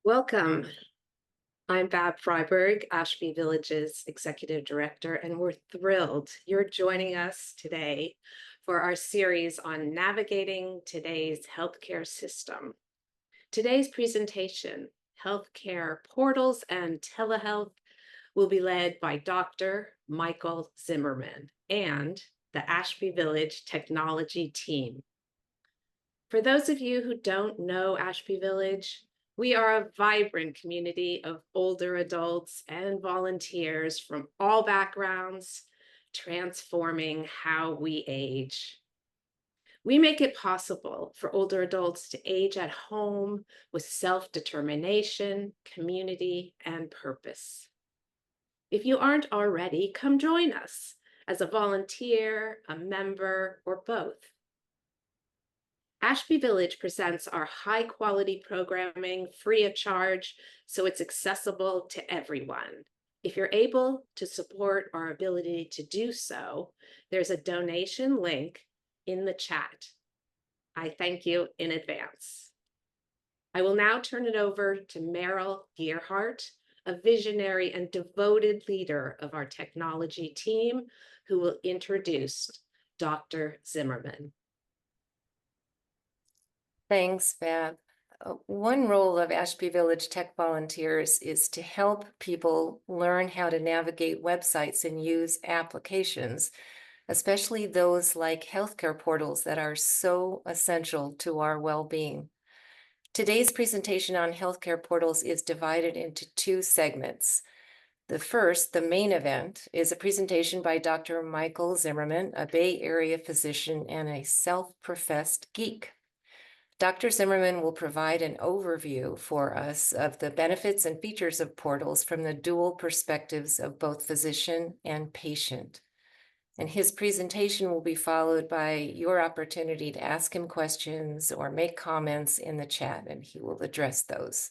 Welcome. I'm Bab Freiberg, Ashby Village's Executive Director, and we're thrilled you're joining us today for our series on navigating today's healthcare system. Today's presentation, Healthcare Portals and Telehealth, will be led by Dr. Michael Zimmerman and the Ashby Village Technology team. For those of you who don't know Ashby Village, we are a vibrant community of older adults and volunteers from all backgrounds, transforming how we age. We make it possible for older adults to age at home with self-determination, community, and purpose. If you aren't already, come join us as a volunteer, a member, or both. Ashby Village presents our high-quality programming free of charge, so it's accessible to everyone. If you're able to support our ability to do so, there's a donation link in the chat. I thank you in advance. I will now turn it over to Meryl Gearhart, a visionary and devoted leader of our technology team, who will introduce Dr. Zimmerman. Thanks, Fab. One role of Ashby Village Tech Volunteers is to help people learn how to navigate websites and use applications, especially those like healthcare portals that are so essential to our well-being. Today's presentation on healthcare portals is divided into two segments. The first, the main event, is a presentation by Dr. Michael Zimmerman, a Bay Area physician and a self-professed geek. Dr. Zimmerman will provide an overview for us of the benefits and features of portals from the dual perspectives of both physician and patient. And his presentation will be followed by your opportunity to ask him questions or make comments in the chat, and he will address those.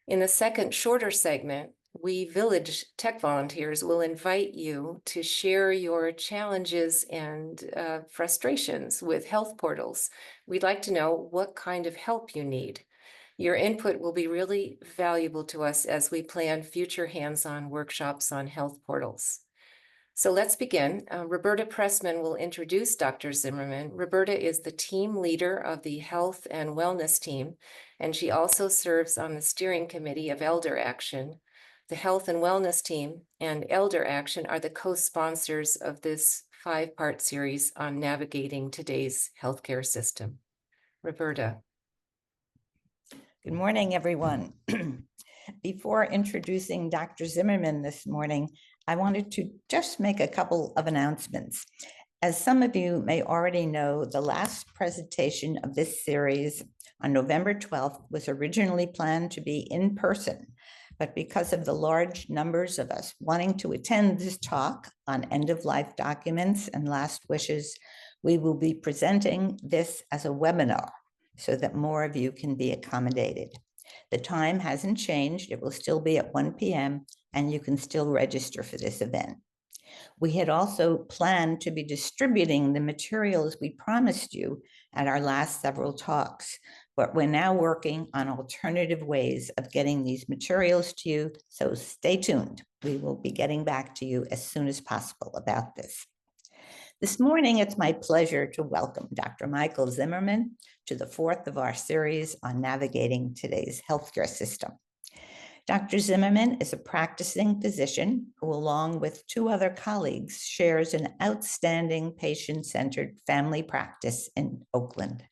In the second, shorter segment, we Village Tech Volunteers will invite you to share your challenges and frustrations with health portals. We'd like to know what kind of help you need. Your input will be really valuable to us as we plan future hands-on workshops on health portals. So let's begin. Roberta Pressman will introduce Dr. Zimmerman. Roberta is the team leader of the Health and Wellness team, and she also serves on the steering committee of Elder Action. The Health and Wellness team and Elder Action are the co-sponsors of this 5-part series on navigating today's healthcare system. Roberta. Good morning, everyone. Before introducing Dr. Zimmerman this morning, I wanted to just make a couple of announcements. As some of you may already know, the last presentation of this series on November 12th was originally planned to be in person, but because of the large numbers of us wanting to attend this talk on end-of-life documents and last wishes, we will be presenting this as a webinar so that more of you can be accommodated. The time hasn't changed. It will still be at 1 p.m. and you can still register for this event. We had also planned to be distributing the materials we promised you at our last several talks, but we're now working on alternative ways of getting these materials to you, so stay tuned. We will be getting back to you as soon as possible about this. This morning, it's my pleasure to welcome Dr. Michael Zimmerman to the 4th of our series on navigating today's healthcare system. Dr. Zimmerman is a practicing physician who, along with 2 other colleagues, shares an outstanding patient-centered family practice in Oakland.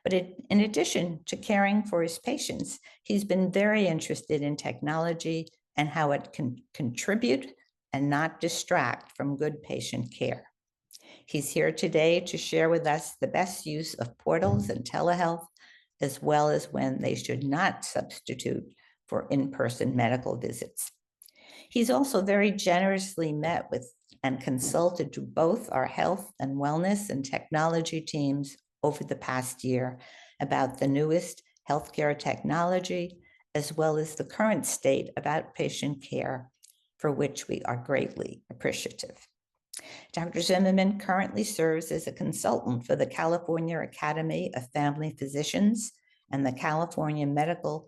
But in addition to caring for his patients, he's been very interested in technology and how it can contribute and not distract from good patient care. He's here today to share with us the best use of portals and telehealth, as well as when they should not substitute for in-person medical visits. He's also very generously met with and consulted to both our health and wellness and technology teams over the past year about the newest healthcare technology, as well as the current state of outpatient care, for which we are greatly appreciative. Dr. Zimmerman currently serves as a consultant for the California Academy of Family Physicians and the California Medical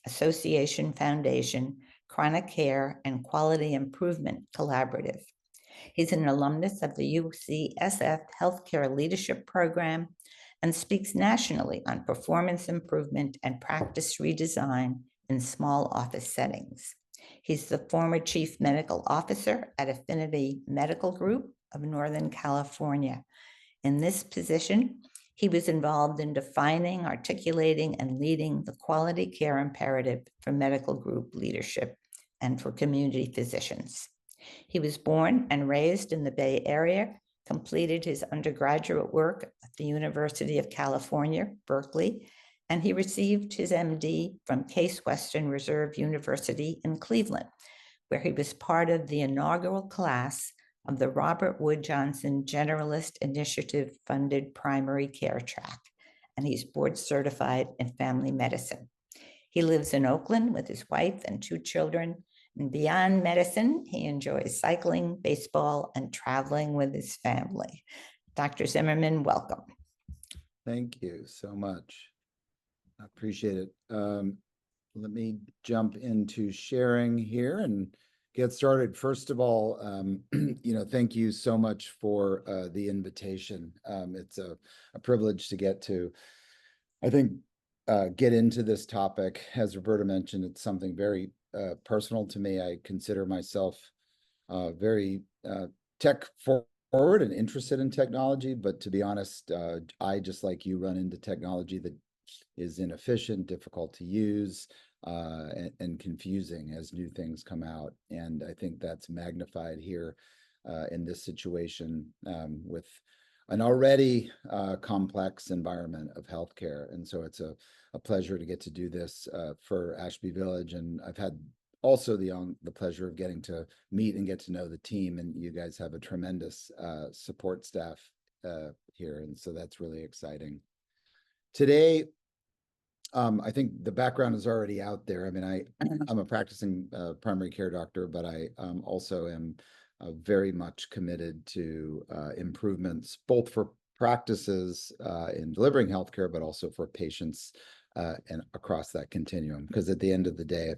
Association Foundation, Chronic Care, and Quality Improvement Collaborative. He's an alumnus of the UCSF Healthcare Leadership Program and speaks nationally on performance improvement and practice redesign in small office settings. He's the former Chief Medical Officer at Affinity Medical Group of Northern California. In this position, he was involved in defining, articulating, and leading the quality care imperative for medical group leadership and for community physicians. He was born and raised in the Bay Area, completed his undergraduate work at the University of California, Berkeley, and he received his MD from Case Western Reserve University in Cleveland, where he was part of the inaugural class of the Robert Wood Johnson Generalist Initiative funded primary care track, and he's board certified in family medicine. He lives in Oakland with his wife and 2 children, and beyond medicine, he enjoys cycling, baseball, and traveling with his family. Dr. Zimmerman, welcome. Thank you so much. I appreciate it. Let me jump into sharing here and get started. First of all, thank you so much for the invitation. It's a privilege to get to, I think, get into this topic. As Roberta mentioned, it's something very personal to me. I consider myself very tech forward and interested in technology, but to be honest, I, just like you, run into technology that is inefficient, difficult to use, and confusing as new things come out. And I think that's magnified here in this situation with an already complex environment of healthcare. And so it's a pleasure to get to do this for Ashby Village. And I've had also the pleasure of getting to meet and get to know the team. And you guys have a tremendous support staff here. And so that's really exciting. Today, I think the background is already out there. I mean, I'm a practicing primary care doctor, but I also am very much committed to improvements, both for practices in delivering healthcare, but also for patients and across that continuum. Because at the end of the day,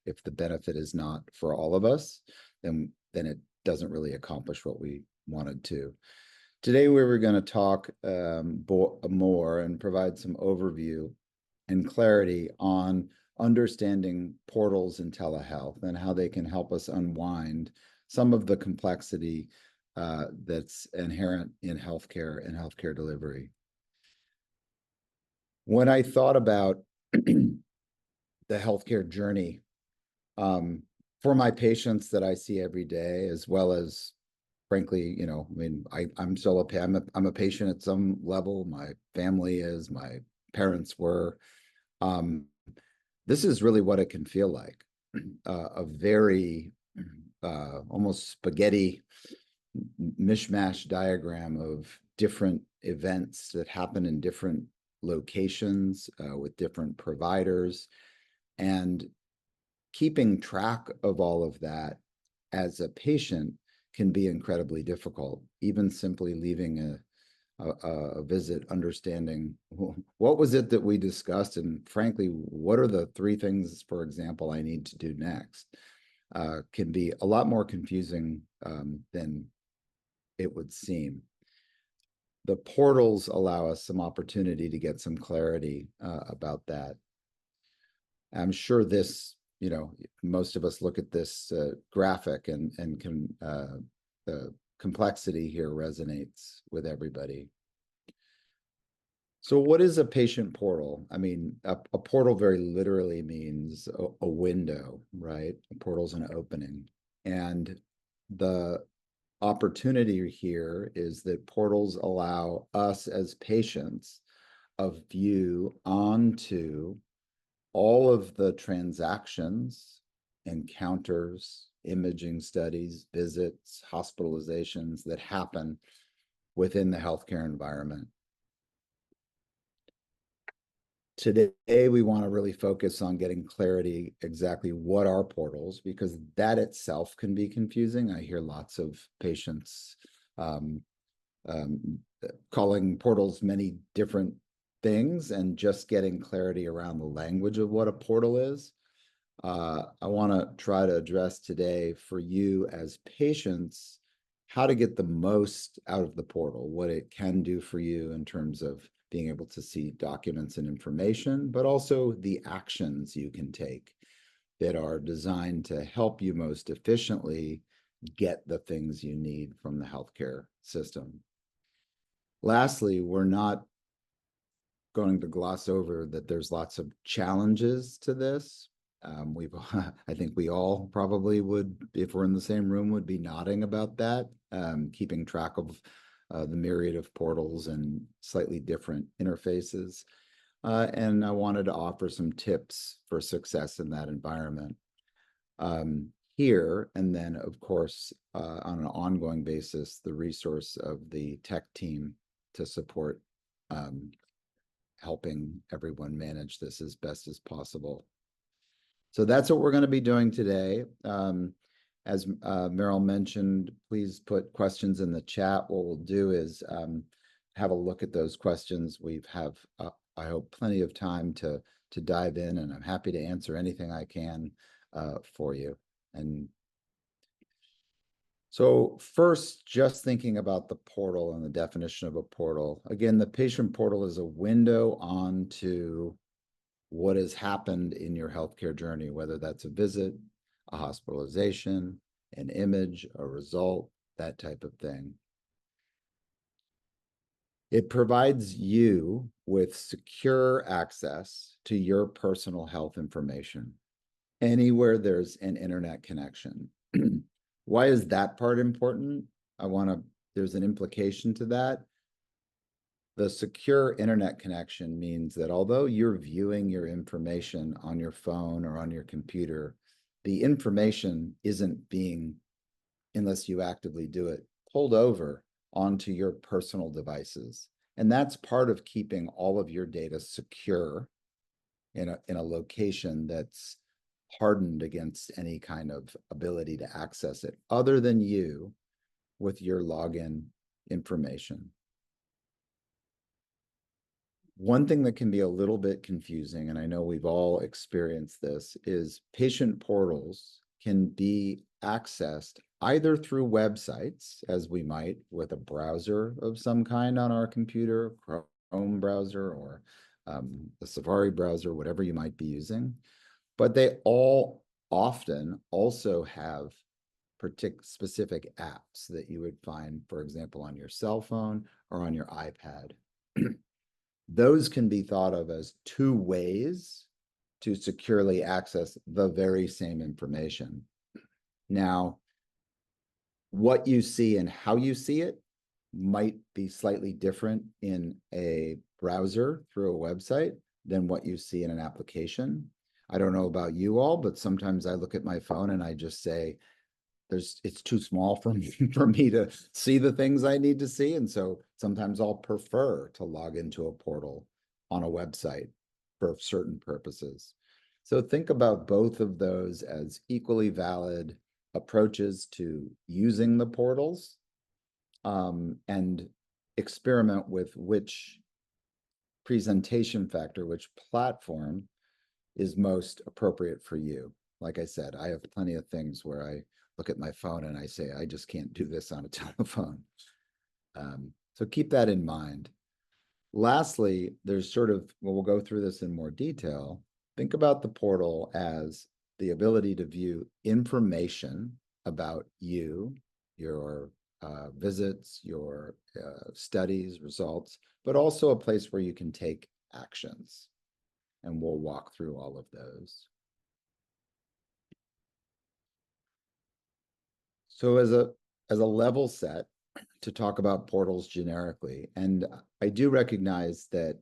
if the benefit is not for all of us, then it doesn't really accomplish what we wanted to. Today, we were going to talk more and provide some overview and clarity on understanding portals in telehealth and how they can help us unwind some of the complexity that's inherent in healthcare and healthcare delivery. When I thought about the healthcare journey for my patients that I see every day, as well as, frankly, I'm still I'm a patient at some level. My family is, my parents were. This is really what it can feel like, a very almost spaghetti mishmash diagram of different events that happen in different locations with different providers, and keeping track of all of that as a patient can be incredibly difficult. Even simply leaving a visit, understanding what was it that we discussed, and frankly, what are the 3 things, for example, I need to do next, can be a lot more confusing than it would seem. The portals allow us some opportunity to get some clarity about that. I'm sure this, most of us look at this graphic and can the complexity here resonates with everybody. So what is a patient portal? I mean, a portal very literally means a window, right? A portal is an opening. And the opportunity here is that portals allow us as patients a view onto all of the transactions, encounters, imaging studies, visits, hospitalizations that happen within the healthcare environment. Today, we want to really focus on getting clarity exactly what are portals, because that itself can be confusing. I hear lots of patients calling portals many different things, and just getting clarity around the language of what a portal is I want to try to address today for you as patients how to get the most out of the portal, what it can do for you in terms of being able to see documents and information, but also the actions you can take that are designed to help you most efficiently get the things you need from the healthcare system. Lastly, we're not going to gloss over that there's lots of challenges to this. I think we all probably would, if we're in the same room, would be nodding about that, keeping track of the myriad of portals and slightly different interfaces. And I wanted to offer some tips for success in that environment. Here, and then of course, on an ongoing basis, the resource of the tech team to support helping everyone manage this as best as possible. So that's what we're going to be doing today. As Meryl mentioned, please put questions in the chat. What we'll do is have a look at those questions. We have, I hope, plenty of time to dive in, and I'm happy to answer anything I can for you. And so first, just thinking about the portal and the definition of a portal. Again, the patient portal is a window onto what has happened in your healthcare journey, whether that's a visit, a hospitalization, an image, a result, that type of thing. It provides you with secure access to your personal health information anywhere there's an internet connection. Why is that part important? There's an implication to that. The secure internet connection means that although you're viewing your information on your phone or on your computer, the information isn't being, unless you actively do it, pulled over onto your personal devices. And that's part of keeping all of your data secure in a location that's hardened against any kind of ability to access it other than you with your login information. One thing that can be a little bit confusing, and I know we've all experienced this, is patient portals can be accessed either through websites, as we might with a browser of some kind on our computer, Chrome browser or the Safari browser, whatever you might be using. But they all often also have specific apps that you would find, for example, on your cell phone or on your iPad. Those can be thought of as two ways to securely access the very same information. Now, what you see and how you see it might be slightly different in a browser through a website than what you see in an application. I don't know about you all, but sometimes I look at my phone and I just say, it's too small for me to see the things I need to see. And so sometimes I'll prefer to log into a portal on a website for certain purposes. So think about both of those as equally valid approaches to using the portals, and experiment with which presentation factor, which platform is most appropriate for you. Like I said, I have plenty of things where I look at my phone and I say, I just can't do this on a telephone. So keep that in mind. Lastly, there's we'll go through this in more detail. Think about the portal as the ability to view information about you, your visits, your studies, results, but also a place where you can take actions. And we'll walk through all of those. So as a level set to talk about portals generically, and I do recognize that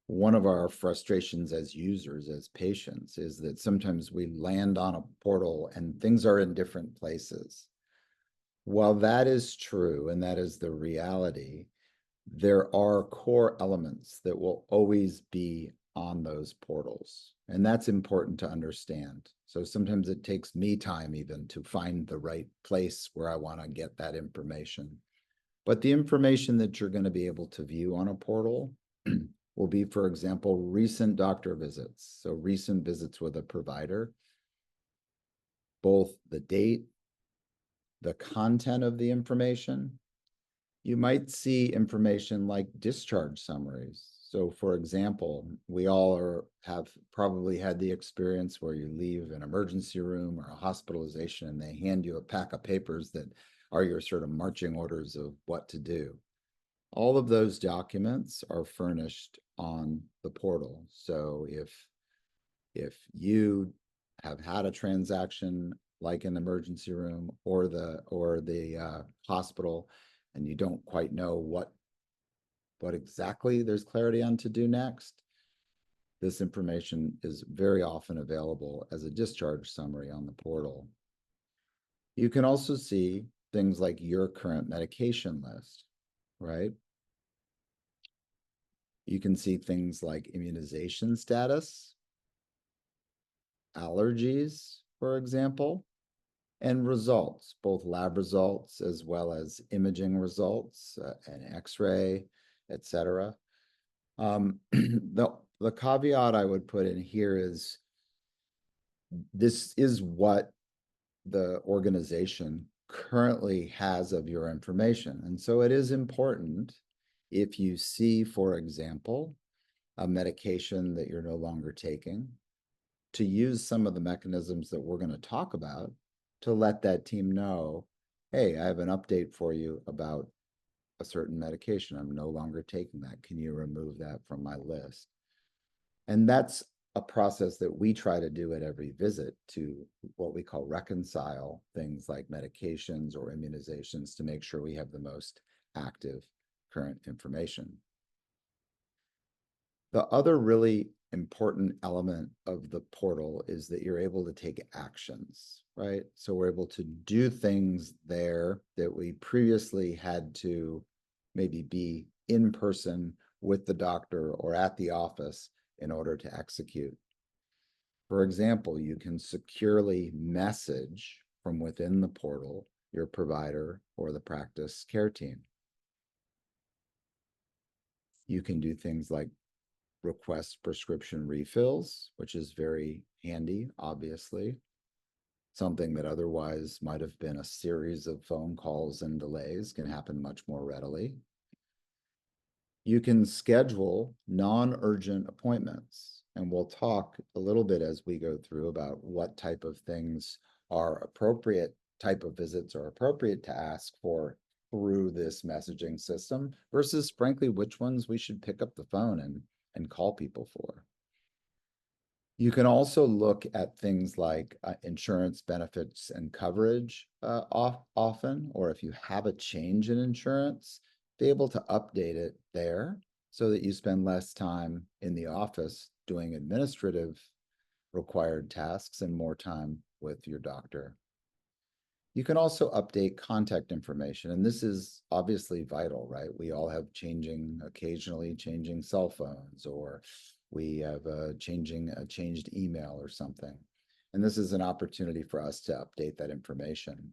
one of our frustrations as users, as patients, is that sometimes we land on a portal and things are in different places. While that is true, and that is the reality, there are core elements that will always be on those portals. And that's important to understand. So sometimes it takes me time even to find the right place where I want to get that information. But the information that you're going to be able to view on a portal will be, for example, recent doctor visits. So recent visits with a provider. both the date, the content of the information. You might see information like discharge summaries. So for example, we all have probably had the experience where you leave an emergency room or a hospitalization and they hand you a pack of papers that are your sort of marching orders of what to do. All of those documents are furnished on the portal. So if you have had a transaction like an emergency room or the hospital, and you don't quite know what exactly there's clarity on to do next, this information is very often available as a discharge summary on the portal. You can also see things like your current medication list, right? You can see things like immunization status, allergies, for example, and results, both lab results as well as imaging results, an X-ray, etc. The caveat I would put in here is this is what the organization currently has of your information. And so it is important if you see, for example, a medication that you're no longer taking, to use some of the mechanisms that we're going to talk about to let that team know, hey, I have an update for you about a certain medication. I'm no longer taking that. Can you remove that from my list? And that's a process that we try to do at every visit, to what we call reconcile things like medications or immunizations to make sure we have the most active current information. The other really important element of the portal is that you're able to take actions, right? So we're able to do things there that we previously had to maybe be in person with the doctor or at the office in order to execute. For example, you can securely message from within the portal your provider or the practice care team. You can do things like request prescription refills, which is very handy, obviously. Something that otherwise might have been a series of phone calls and delays can happen much more readily. You can schedule non-urgent appointments, and we'll talk a little bit as we go through about what type of things are appropriate, type of visits are appropriate to ask for through this messaging system versus, frankly, which ones we should pick up the phone and call people for. You can also look at things like insurance benefits and coverage often, or if you have a change in insurance, be able to update it there so that you spend less time in the office doing administrative required tasks and more time with your doctor. You can also update contact information, and this is obviously vital, right? We all have occasionally changing cell phones, or we have a changed email or something. And this is an opportunity for us to update that information.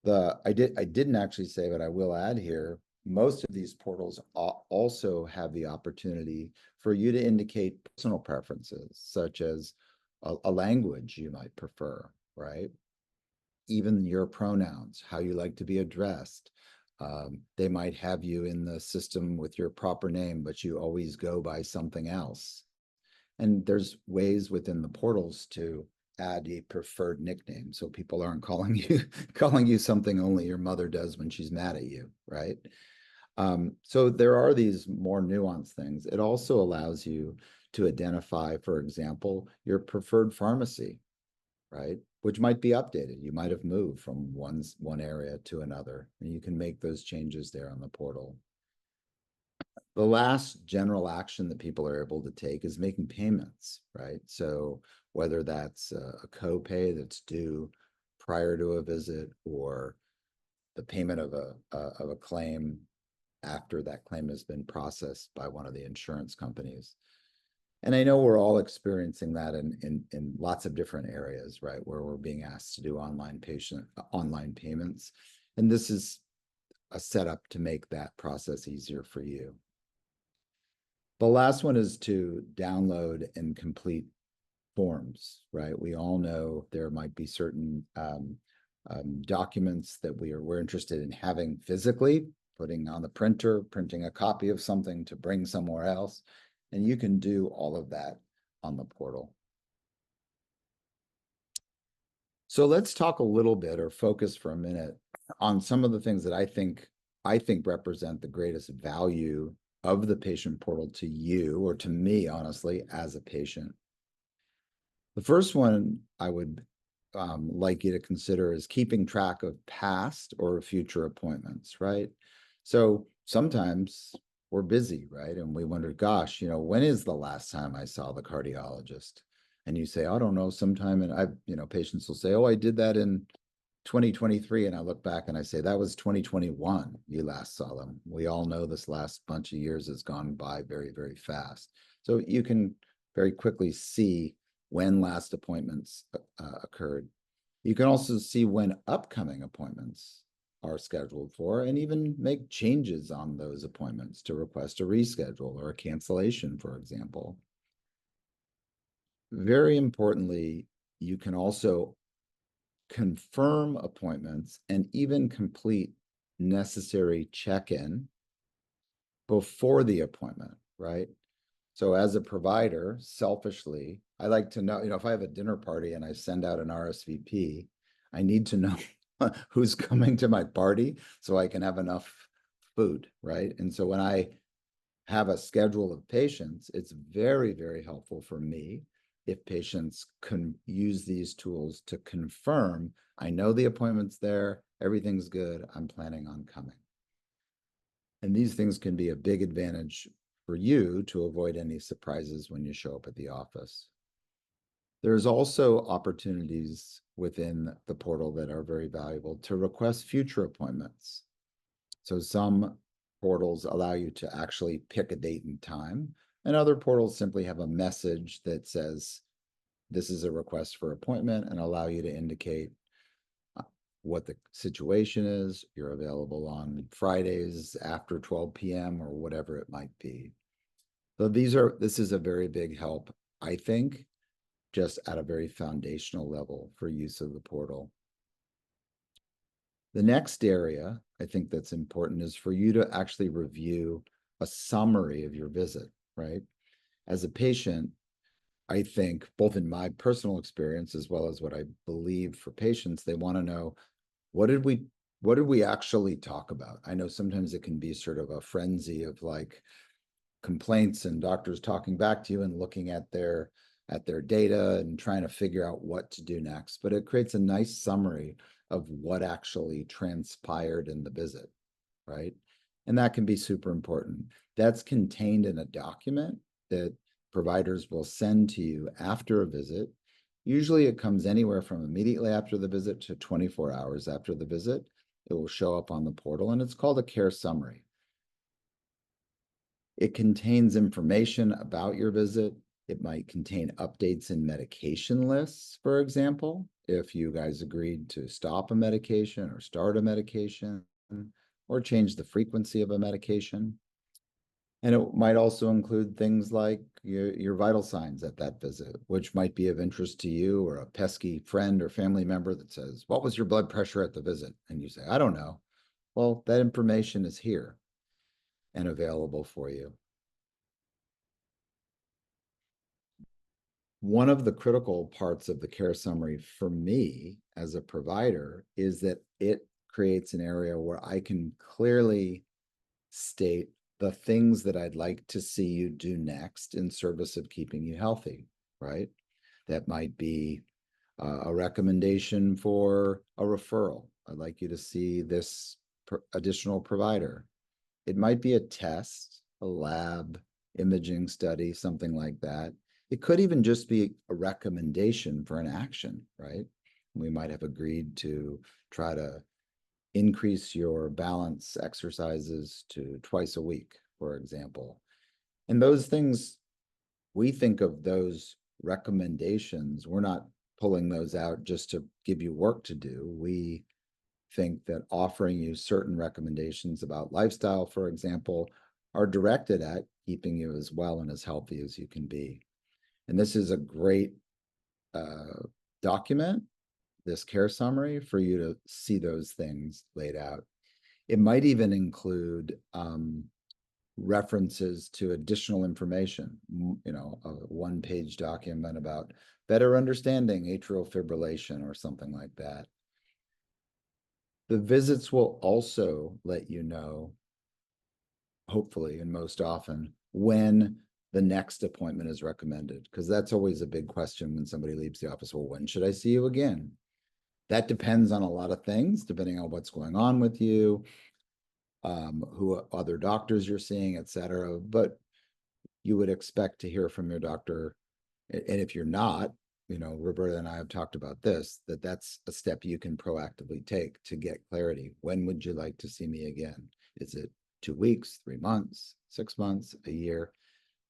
I didn't actually say, but I will add here, most of these portals also have the opportunity for you to indicate personal preferences, such as a language you might prefer, right? Even your pronouns, how you like to be addressed. They might have you in the system with your proper name, but you always go by something else. And there's ways within the portals to add a preferred nickname, so people aren't calling you something only your mother does when she's mad at you, right? So there are these more nuanced things. It also allows you to identify, for example, your preferred pharmacy, right? Which might be updated. You might have moved from one area to another, and you can make those changes there on the portal. The last general action that people are able to take is making payments, right? So whether that's a copay that's due prior to a visit, or the payment of a claim after that claim has been processed by one of the insurance companies. And I know we're all experiencing that in lots of different areas, right? Where we're being asked to do online payments. And this is a setup to make that process easier for you. The last one is to download and complete forms, right? We all know there might be certain documents that we're interested in having physically, putting on the printer, printing a copy of something to bring somewhere else. And you can do all of that on the portal. So let's talk a little bit, or focus for a minute, on some of the things that I think represent the greatest value of the patient portal to you, or to me, honestly, as a patient. The first one I would like you to consider is keeping track of past or future appointments, right? So sometimes we're busy, right? And we wonder, gosh, when is the last time I saw the cardiologist? And you say, I don't know, sometime. And patients will say, oh, I did that in 2023. And I look back and I say, that was 2021. You last saw them. We all know this last bunch of years has gone by very, very fast. So you can very quickly see when last appointments occurred. You can also see when upcoming appointments are scheduled for, and even make changes on those appointments to request a reschedule or a cancellation, for example. Very importantly, you can also confirm appointments and even complete necessary check-in before the appointment, right? So as a provider, selfishly, I like to know, if I have a dinner party and I send out an RSVP, I need to know who's coming to my party so I can have enough food, right? And so when I have a schedule of patients, it's very, very helpful for me if patients can use these tools to confirm, I know the appointment's there, everything's good, I'm planning on coming. And these things can be a big advantage for you to avoid any surprises when you show up at the office. There's also opportunities within the portal that are very valuable to request future appointments. So some portals allow you to actually pick a date and time, and other portals simply have a message that says, this is a request for appointment, and allow you to indicate what the situation is. You're available on Fridays after 12 p.m. or whatever it might be. So this is a very big help, I think, just at a very foundational level for use of the portal. The next area I think that's important is for you to actually review a summary of your visit, right? As a patient, I think, both in my personal experience as well as what I believe for patients, they want to know, what did we actually talk about? I know sometimes it can be sort of a frenzy of like complaints and doctors talking back to you and looking at their data and trying to figure out what to do next. But it creates a nice summary of what actually transpired in the visit, right? And that can be super important. That's contained in a document that providers will send to you after a visit. Usually it comes anywhere from immediately after the visit to 24 hours after the visit. It will show up on the portal, and it's called a care summary. It contains information about your visit. It might contain updates in medication lists, for example, if you guys agreed to stop a medication or start a medication or change the frequency of a medication. And it might also include things like your vital signs at that visit, which might be of interest to you, or a pesky friend or family member that says, what was your blood pressure at the visit? And you say, I don't know. Well, that information is here and available for you. One of the critical parts of the care summary for me as a provider is that it creates an area where I can clearly state the things that I'd like to see you do next in service of keeping you healthy, right? That might be a recommendation for a referral. I'd like you to see this additional provider. It might be a test, a lab, imaging study, something like that. It could even just be a recommendation for an action, right? We might have agreed to try to increase your balance exercises to twice a week, for example. And those things, we think of those recommendations, we're not pulling those out just to give you work to do. We think that offering you certain recommendations about lifestyle, for example, are directed at keeping you as well and as healthy as you can be. And this is a great document, this care summary, for you to see those things laid out. It might even include references to additional information, a one-page document about better understanding atrial fibrillation or something like that. The visits will also let you know, hopefully, and most often, when the next appointment is recommended, because that's always a big question when somebody leaves the office. Well, when should I see you again? That depends on a lot of things, depending on what's going on with you, who other doctors you're seeing, et cetera. But you would expect to hear from your doctor. And if you're not, Roberta and I have talked about this, that's a step you can proactively take to get clarity. When would you like to see me again? Is it 2 weeks, 3 months, 6 months, a year?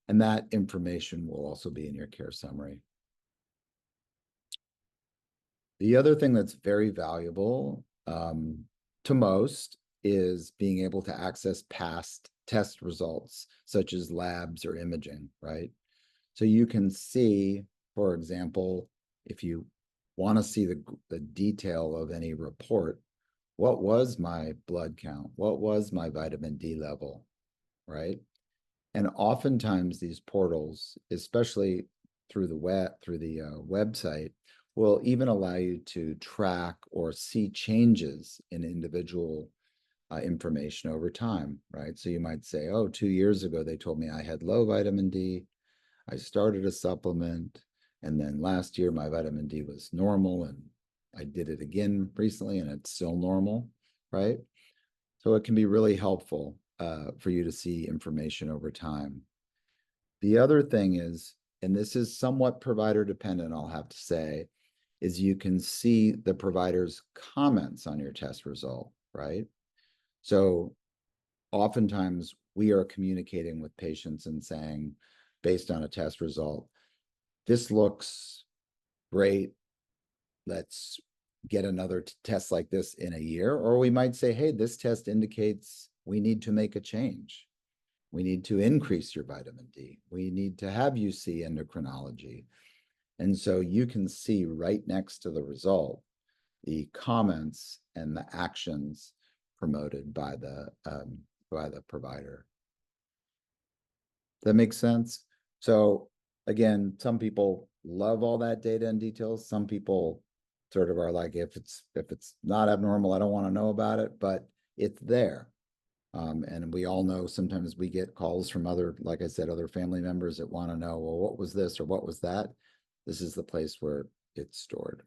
And that information will also be in your care summary. The other thing that's very valuable to most is being able to access past test results, such as labs or imaging, right? So you can see, for example, if you want to see the detail of any report, what was my blood count? What was my vitamin D level, right? And oftentimes these portals, especially through the website, will even allow you to track or see changes in individual information over time, right? So you might say, oh, 2 years ago, they told me I had low vitamin D. I started a supplement, and then last year my vitamin D was normal, and I did it again recently and it's still normal, right? So it can be really helpful for you to see information over time. The other thing is, and this is somewhat provider dependent, I'll have to say, is you can see the provider's comments on your test result, right? So oftentimes we are communicating with patients and saying, based on a test result, this looks great. Let's get another test like this in a year. Or we might say, hey, this test indicates we need to make a change. We need to increase your vitamin D. We need to have you see endocrinology. And so you can see right next to the result, the comments and the actions promoted by the provider. That makes sense? So again, some people love all that data and details. Some people sort of are like, if it's not abnormal, I don't want to know about it, but it's there. And we all know sometimes we get calls from other, like I said, other family members that want to know, well, what was this or what was that? This is the place where it's stored.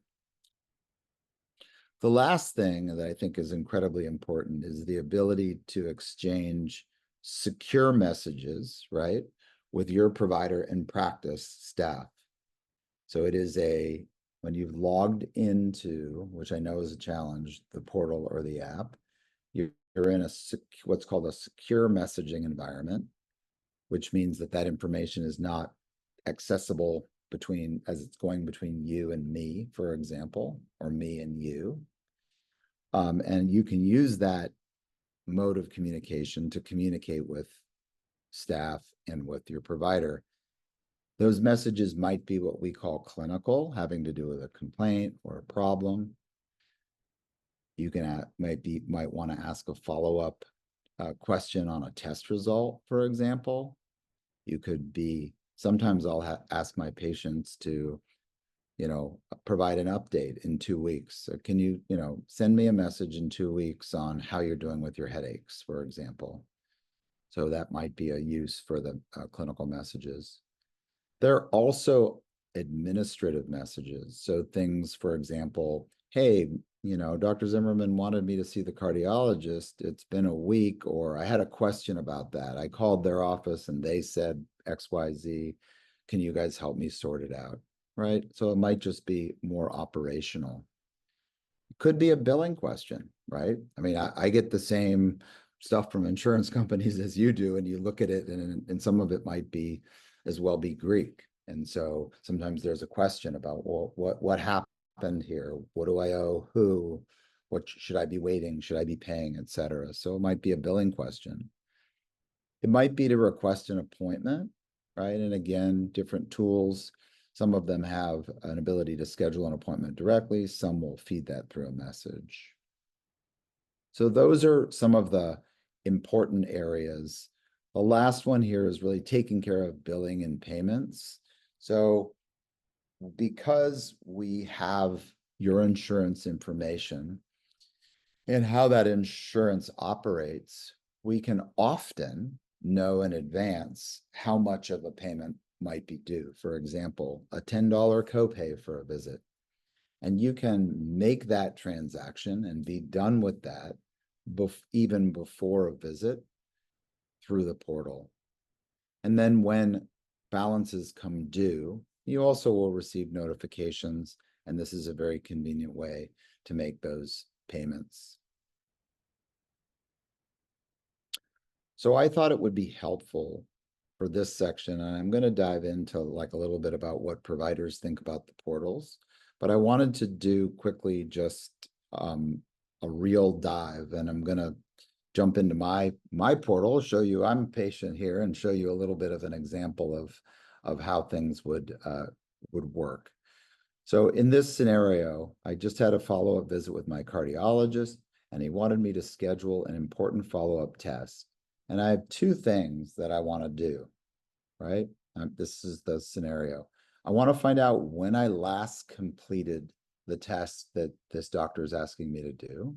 The last thing that I think is incredibly important is the ability to exchange secure messages, right, with your provider and practice staff. So it is when you've logged into, which I know is a challenge, the portal or the app, you're in what's called a secure messaging environment, which means that information is not accessible as it's going between you and me, for example, or me and you. And you can use that mode of communication to communicate with staff and with your provider. Those messages might be what we call clinical, having to do with a complaint or a problem. You might want to ask a follow-up question on a test result, for example. You could be, sometimes I'll ask my patients to, provide an update in 2 weeks. So can you, send me a message in 2 weeks on how you're doing with your headaches, for example. So that might be a use for the clinical messages. There are also administrative messages. So things, for example, hey, Dr. Zimmerman wanted me to see the cardiologist. It's been a week, or I had a question about that. I called their office and they said XYZ. Can you guys help me sort it out? Right? So it might just be more operational. It could be a billing question, right? I mean, I get the same stuff from insurance companies as you do, and you look at it and some of it might be as well be Greek. And so sometimes there's a question about, well, what happened here? What do I owe? Who? What should I be waiting? Should I be paying, et cetera? So it might be a billing question. It might be to request an appointment, right? And again, different tools. Some of them have an ability to schedule an appointment directly. Some will feed that through a message. So those are some of the important areas. The last one here is really taking care of billing and payments. So because we have your insurance information and how that insurance operates, we can often know in advance how much of a payment might be due. For example, a $10 copay for a visit. And you can make that transaction and be done with that even before a visit through the portal. And then when balances come due, you also will receive notifications, and this is a very convenient way to make those payments. So I thought it would be helpful for this section, and I'm going to dive into like a little bit about what providers think about the portals, but I wanted to do quickly just a real dive, and I'm going to jump into my portal, show you I'm a patient here, and show you a little bit of an example of how things would work. So in this scenario, I just had a follow-up visit with my cardiologist, and he wanted me to schedule an important follow-up test. And I have two things that I want to do, right? This is the scenario. I want to find out when I last completed the test that this doctor is asking me to do.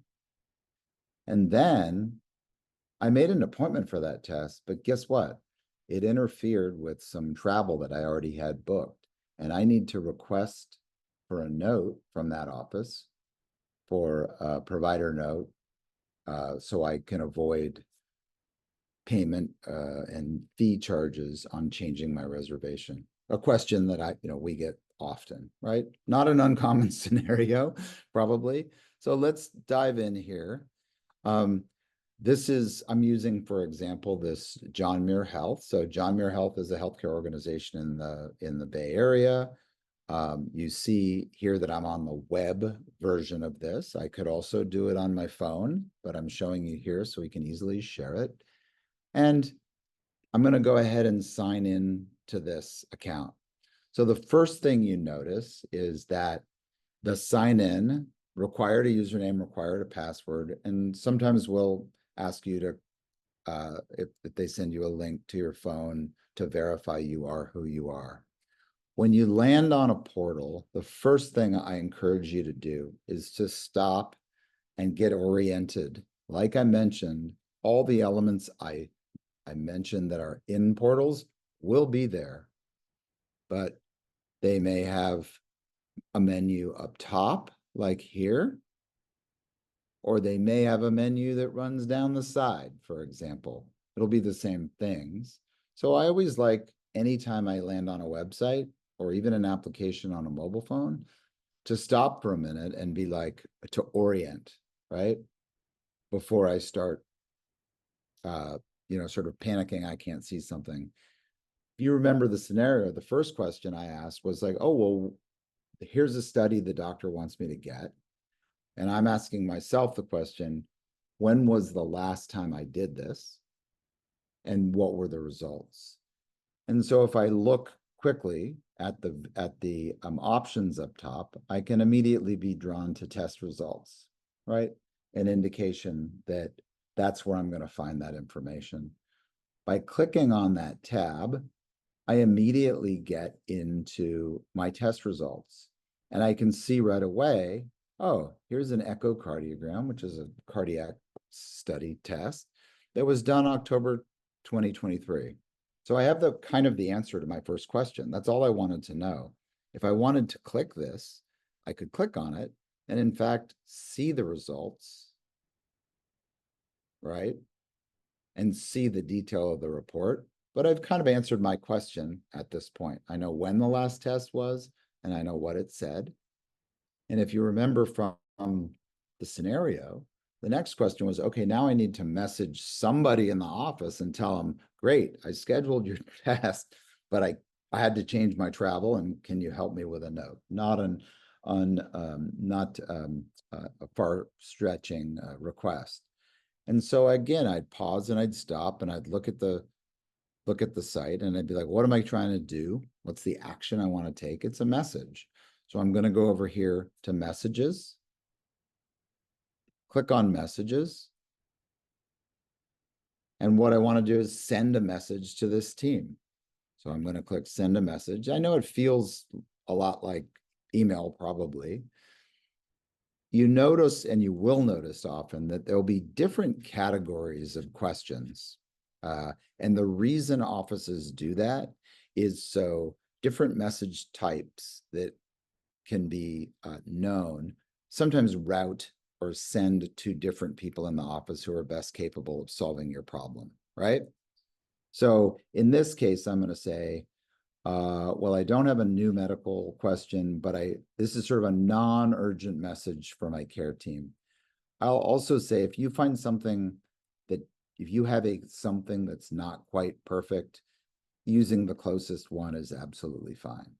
And then I made an appointment for that test, but guess what? It interfered with some travel that I already had booked. And I need to request for a note from that office, for a provider note, so I can avoid payment and fee charges on changing my reservation. A question that we get often, right? Not an uncommon scenario, probably. So let's dive in here. I'm using, for example, this John Muir Health. So John Muir Health is a healthcare organization in the Bay Area. You see here that I'm on the web version of this. I could also do it on my phone, but I'm showing you here so we can easily share it. And I'm going to go ahead and sign in to this account. So the first thing you notice is that the sign in required a username, required a password, and sometimes we'll ask you to, if they send you a link to your phone to verify you are who you are. When you land on a portal, the first thing I encourage you to do is to stop and get oriented. Like I mentioned, all the elements I mentioned that are in portals will be there, but they may have a menu up top, like here, or they may have a menu that runs down the side, for example. It'll be the same things. So I always like, anytime I land on a website or even an application on a mobile phone, to stop for a minute and be like, to orient, right? Before I start, sort of panicking, I can't see something. If you remember the scenario, the first question I asked was like, oh, well, here's a study the doctor wants me to get. And I'm asking myself the question, when was the last time I did this? And what were the results? And so if I look quickly at the options up top, I can immediately be drawn to test results, right? An indication that that's where I'm going to find that information. By clicking on that tab, I immediately get into my test results. And I can see right away, oh, here's an echocardiogram, which is a cardiac study test that was done October 2023. So I have the answer to my first question. That's all I wanted to know. If I wanted to click this, I could click on it and in fact see the results, right? And see the detail of the report. But I've kind of answered my question at this point. I know when the last test was, and I know what it said. And if you remember from the scenario, the next question was, okay, now I need to message somebody in the office and tell them, great, I scheduled your test, but I had to change my travel, and can you help me with a note? Not a far-stretching request. And so again, I'd pause and I'd stop and I'd look at the look at the site and I'd be like, what am I trying to do? What's the action I want to take? It's a message. So I'm going to go over here to messages, click on messages. And what I want to do is send a message to this team. So I'm going to click send a message. I know it feels a lot like email probably. You notice, and you will notice often, that there'll be different categories of questions. And the reason offices do that is so different message types that can be known, sometimes route or send to different people in the office who are best capable of solving your problem, right? So in this case, I'm going to say, well, I don't have a new medical question, but this is sort of a non-urgent message for my care team. I'll also say, if you find something that, if you have something that's not quite perfect, using the closest one is absolutely fine.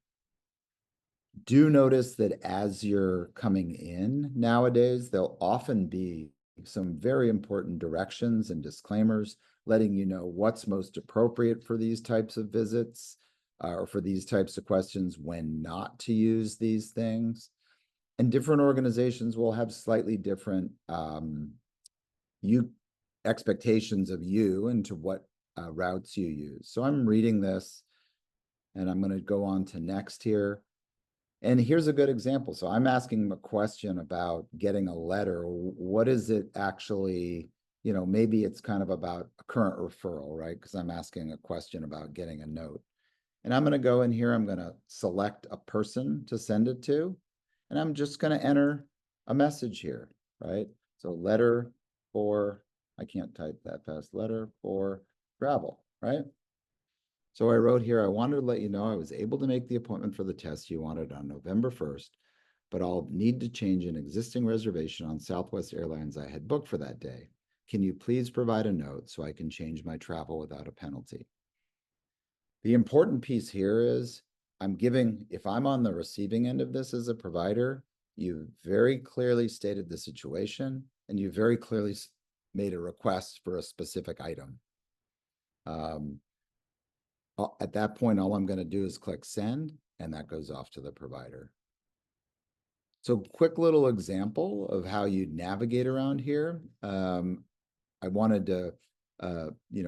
Do notice that as you're coming in nowadays, there'll often be some very important directions and disclaimers letting you know what's most appropriate for these types of visits or for these types of questions, when not to use these things. And different organizations will have slightly different expectations of you and to what routes you use. So I'm reading this and I'm going to go on to next here. And here's a good example. So I'm asking a question about getting a letter. What is it actually, maybe it's kind of about a current referral, right? Because I'm asking a question about getting a note. And I'm going to go in here, I'm going to select a person to send it to, and I'm just going to enter a message here, right? So letter for, I can't type that fast, letter for travel, right? So I wrote here, I wanted to let you know I was able to make the appointment for the test you wanted on November 1st, but I'll need to change an existing reservation on Southwest Airlines I had booked for that day. Can you please provide a note so I can change my travel without a penalty? The important piece here is if I'm on the receiving end of this as a provider, you very clearly stated the situation and you very clearly made a request for a specific item. At that point, all I'm going to do is click send, and that goes off to the provider. So quick little example of how you navigate around here. I wanted to,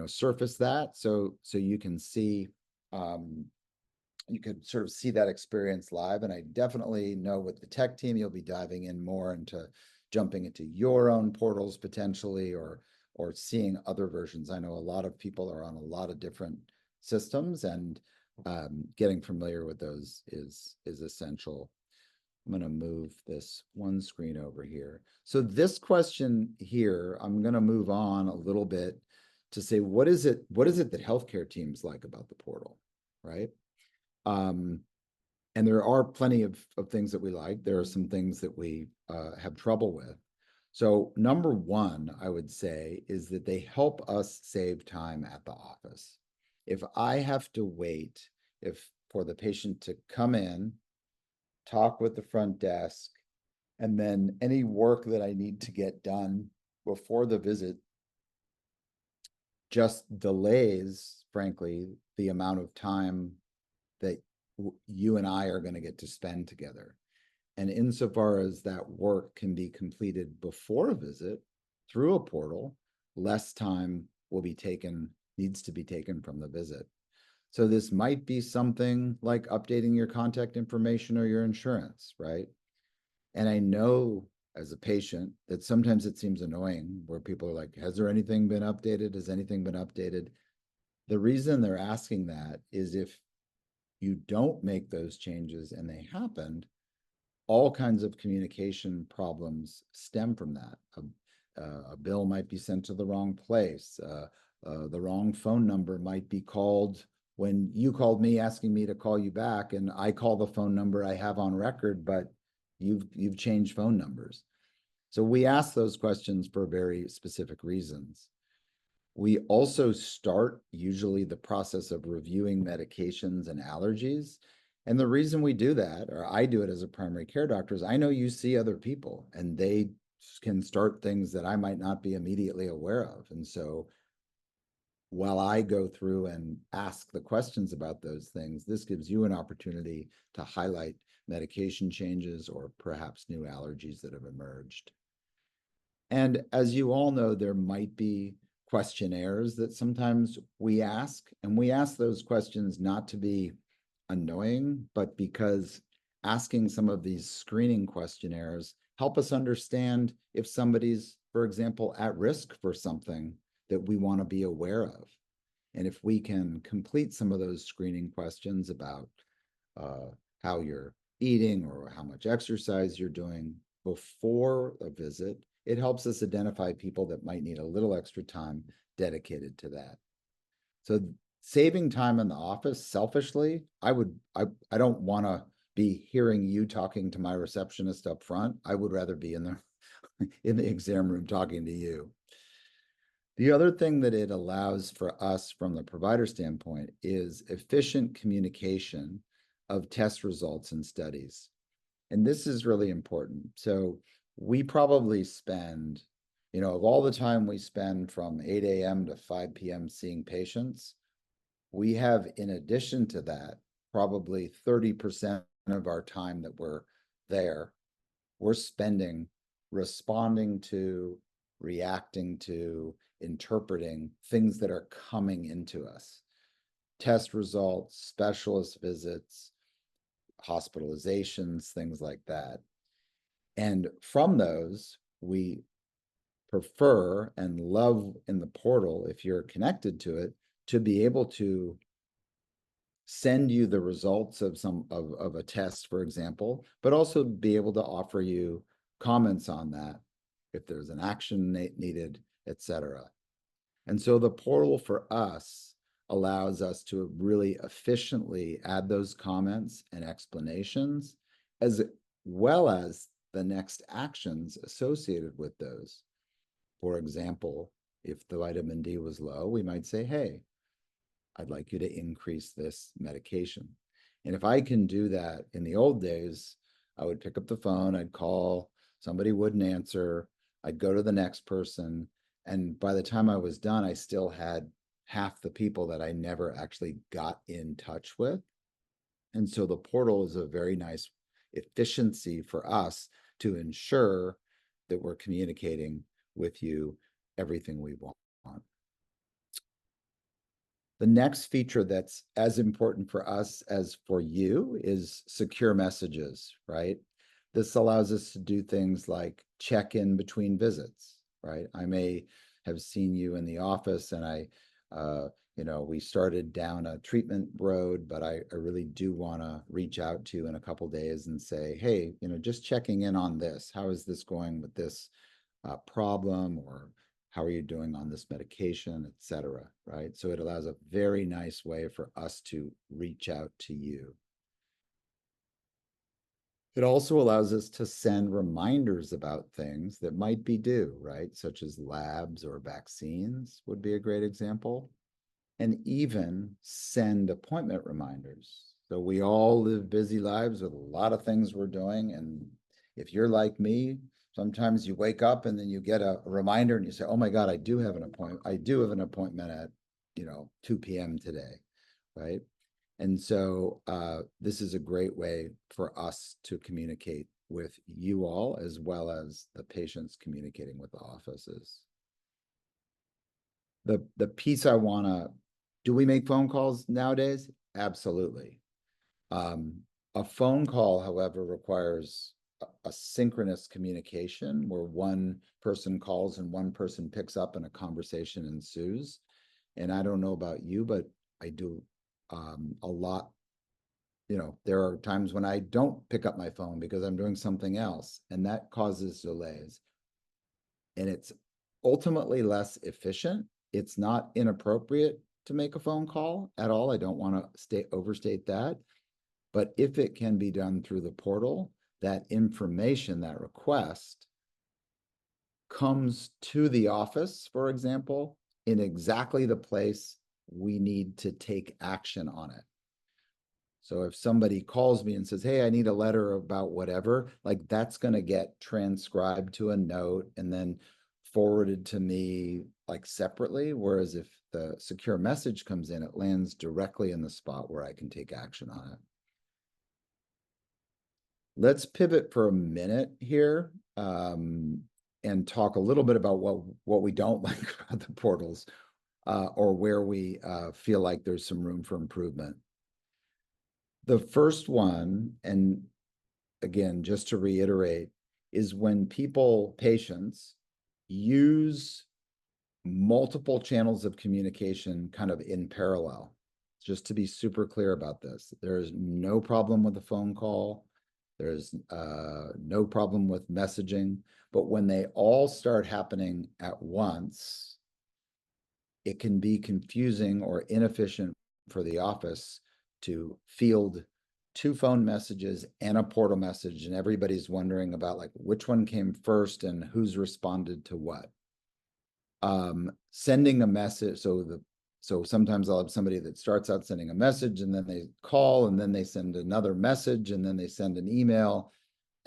surface that so you can see, you could sort of see that experience live. And I definitely know with the tech team, you'll be diving in more into jumping into your own portals potentially, or seeing other versions. I know a lot of people are on a lot of different systems, and getting familiar with those is essential. I'm going to move this one screen over here. So this question here, I'm going to move on a little bit to say, what is it that healthcare teams like about the portal, right? And there are plenty of things that we like. There are some things that we have trouble with. So number one, I would say, is that they help us save time at the office. If I have to wait for the patient to come in, talk with the front desk, and then any work that I need to get done before the visit just delays, frankly, the amount of time that you and I are going to get to spend together. And insofar as that work can be completed before a visit through a portal, less time needs to be taken from the visit. So this might be something like updating your contact information or your insurance, right? And I know as a patient that sometimes it seems annoying where people are like, has there anything been updated? Has anything been updated? The reason they're asking that is if you don't make those changes and they happened, all kinds of communication problems stem from that. A bill might be sent to the wrong place. The wrong phone number might be called when you called me asking me to call you back, and I call the phone number I have on record, but you've changed phone numbers. So we ask those questions for very specific reasons. We also start usually the process of reviewing medications and allergies. And the reason we do that, or I do it as a primary care doctor, is I know you see other people and they can start things that I might not be immediately aware of. And so while I go through and ask the questions about those things, this gives you an opportunity to highlight medication changes or perhaps new allergies that have emerged. And as you all know, there might be questionnaires that sometimes we ask, and we ask those questions not to be annoying, but because asking some of these screening questionnaires help us understand if somebody's, for example, at risk for something that we want to be aware of. And if we can complete some of those screening questions about how you're eating or how much exercise you're doing before a visit, it helps us identify people that might need a little extra time dedicated to that. So saving time in the office, selfishly, I don't want to be hearing you talking to my receptionist up front. I would rather be in the in the exam room talking to you. The other thing that it allows for us from the provider standpoint is efficient communication of test results and studies. And this is really important. So we probably spend, of all the time we spend from 8 a.m. to 5 p.m. seeing patients, we have, in addition to that, probably 30% of our time that we're there, we're spending responding to, reacting to, interpreting things that are coming into us. Test results, specialist visits, hospitalizations, things like that. And from those, we prefer and love in the portal, if you're connected to it, to be able to send you the results of of a test, for example, but also be able to offer you comments on that if there's an action needed, etc. And so the portal for us allows us to really efficiently add those comments and explanations, as well as the next actions associated with those. For example, if the vitamin D was low, we might say, hey, I'd like you to increase this medication. And if I can do that, in the old days, I would pick up the phone, I'd call, somebody wouldn't answer, I'd go to the next person. And by the time I was done, I still had half the people that I never actually got in touch with. And so the portal is a very nice efficiency for us to ensure that we're communicating with you everything we want. The next feature that's as important for us as for you is secure messages, right? This allows us to do things like check in between visits, right? I may have seen you in the office and we started down a treatment road, but I really do want to reach out to you in a couple days and say, hey, just checking in on this. How is this going with this problem, or how are you doing on this medication, et cetera, right? So it allows a very nice way for us to reach out to you. It also allows us to send reminders about things that might be due, right? Such as labs or vaccines would be a great example. And even send appointment reminders. So we all live busy lives with a lot of things we're doing. And if you're like me, sometimes you wake up and then you get a reminder and you say, oh my God, I do have an appointment. I do have an appointment at 2 p.m. today, right? And so this is a great way for us to communicate with you all, as well as the patients communicating with the offices. The piece I want to, do we make phone calls nowadays? Absolutely. A phone call, however, requires a synchronous communication where one person calls and one person picks up and a conversation ensues. And I don't know about you, but I do a lot. There are times when I don't pick up my phone because I'm doing something else, and that causes delays. And it's ultimately less efficient. It's not inappropriate to make a phone call at all. I don't want to overstate that. But if it can be done through the portal, that information, that request comes to the office, for example, in exactly the place we need to take action on it. So if somebody calls me and says, hey, I need a letter about whatever, like that's going to get transcribed to a note and then forwarded to me like separately. Whereas if the secure message comes in, it lands directly in the spot where I can take action on it. Let's pivot for a minute here and talk a little bit about what we don't like about the portals or where we feel like there's some room for improvement. The first one, and again, just to reiterate, is when patients use multiple channels of communication kind of in parallel. Just to be super clear about this, there's no problem with a phone call. There's no problem with messaging, but when they all start happening at once, it can be confusing or inefficient for the office to field 2 phone messages and a portal message, and everybody's wondering about like which one came first and who's responded to what. Sending a message, so sometimes I'll have somebody that starts out sending a message and then they call and then they send another message and then they send an email.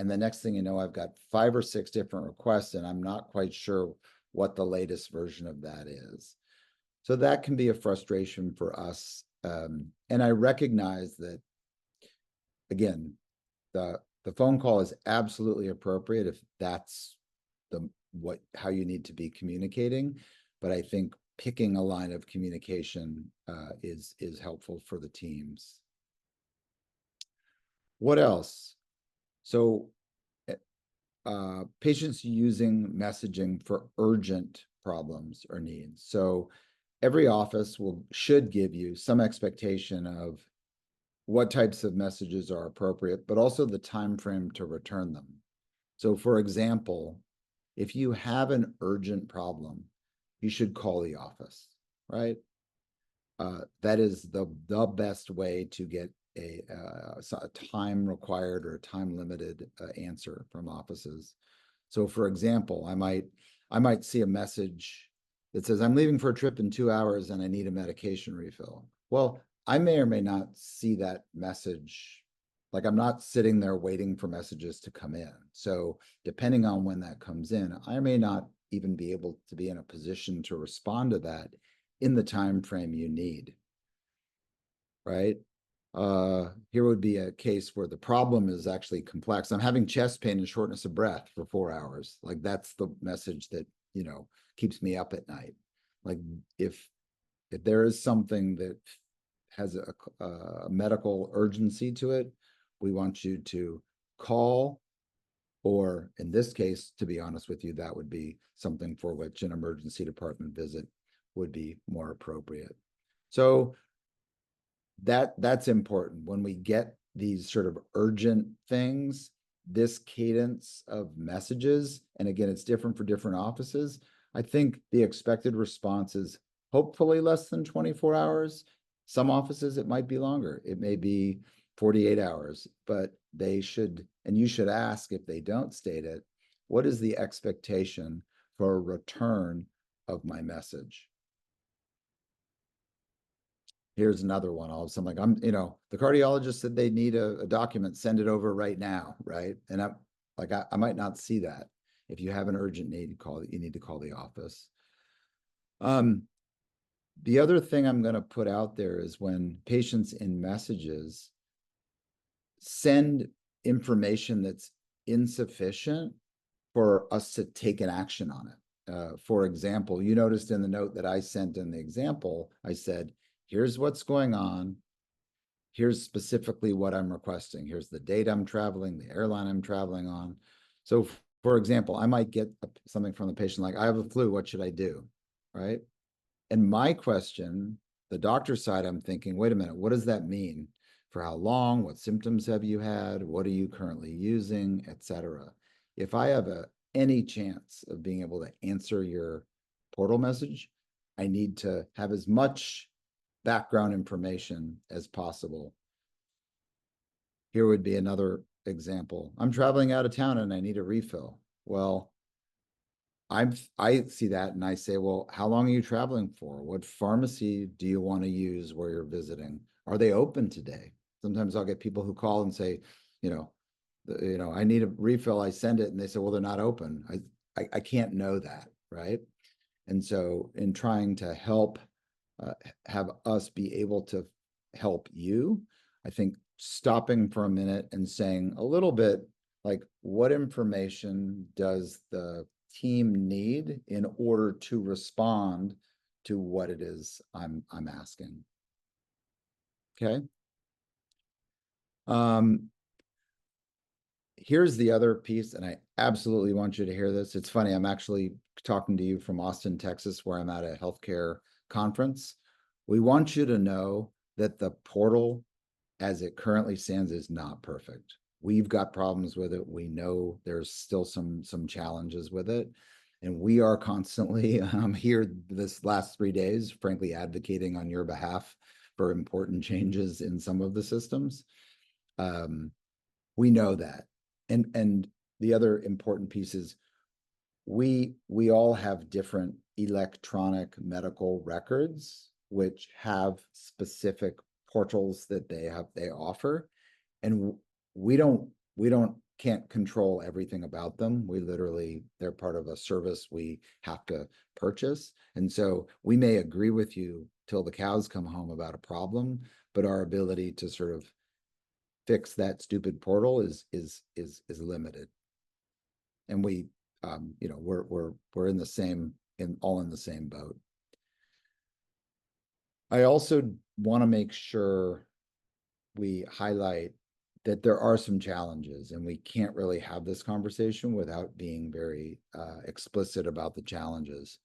And the next thing you know, I've got 5 or 6 different requests and I'm not quite sure what the latest version of that is. So that can be a frustration for us. And I recognize that, again, the phone call is absolutely appropriate if that's how you need to be communicating. But I think picking a line of communication is helpful for the teams. What else? So patients using messaging for urgent problems or needs. So every office should give you some expectation of what types of messages are appropriate, but also the time frame to return them. So for example, if you have an urgent problem, you should call the office, right? That is the best way to get a time required or time limited answer from offices. So for example, I might see a message that says, I'm leaving for a trip in 2 hours and I need a medication refill. Well, I may or may not see that message. Like I'm not sitting there waiting for messages to come in. So depending on when that comes in, I may not even be able to be in a position to respond to that in the time frame you need, right? Here would be a case where the problem is actually complex. I'm having chest pain and shortness of breath for 4 hours. Like that's the message that, keeps me up at night. Like if there is something that has a medical urgency to it, we want you to call, or in this case, to be honest with you, that would be something for which an emergency department visit would be more appropriate. So that's important. When we get these sort of urgent things, this cadence of messages, and again, it's different for different offices. I think the expected response is hopefully less than 24 hours. Some offices, it might be longer. It may be 48 hours, but they should, and you should ask if they don't state it, what is the expectation for a return of my message? Here's another one. All of a sudden, like the cardiologist said they need a document, send it over right now, right? And I might not see that. If you have an urgent need, you need to call the office. The other thing I'm going to put out there is when patients in messages send information that's insufficient for us to take an action on it. For example, you noticed in the note that I sent in the example, I said, here's what's going on. Here's specifically what I'm requesting. Here's the date I'm traveling, the airline I'm traveling on. So for example, I might get something from the patient like, I have a flu, what should I do, right? And my question, the doctor's side, I'm thinking, wait a minute, what does that mean? For how long? What symptoms have you had? What are you currently using, etc. If I have any chance of being able to answer your portal message, I need to have as much background information as possible. Here would be another example. I'm traveling out of town and I need a refill. Well, I see that and I say, well, how long are you traveling for? What pharmacy do you want to use where you're visiting? Are they open today? Sometimes I'll get people who call and say, I need a refill. I send it and they say, well, they're not open. I can't know that, right? And so in trying to help have us be able to help you. I think stopping for a minute and saying a little bit like, what information does the team need in order to respond to what it is I'm asking? Okay. Here's the other piece, and I absolutely want you to hear this. It's funny, I'm actually talking to you from Austin, Texas, where I'm at a healthcare conference. We want you to know that the portal, as it currently stands, is not perfect. We've got problems with it. We know there's still some challenges with it. And we are constantly here this last 3 days, frankly, advocating on your behalf for important changes in some of the systems. We know that. And the other important piece is we all have different electronic medical records, which have specific portals that they offer. And we can't control everything about them. They're part of a service we have to purchase. And so we may agree with you till the cows come home about a problem, but our ability to sort of fix that stupid portal is limited. And we, we're in the same, all in the same boat. I also want to make sure we highlight that there are some challenges, and we can't really have this conversation without being very explicit about the challenges.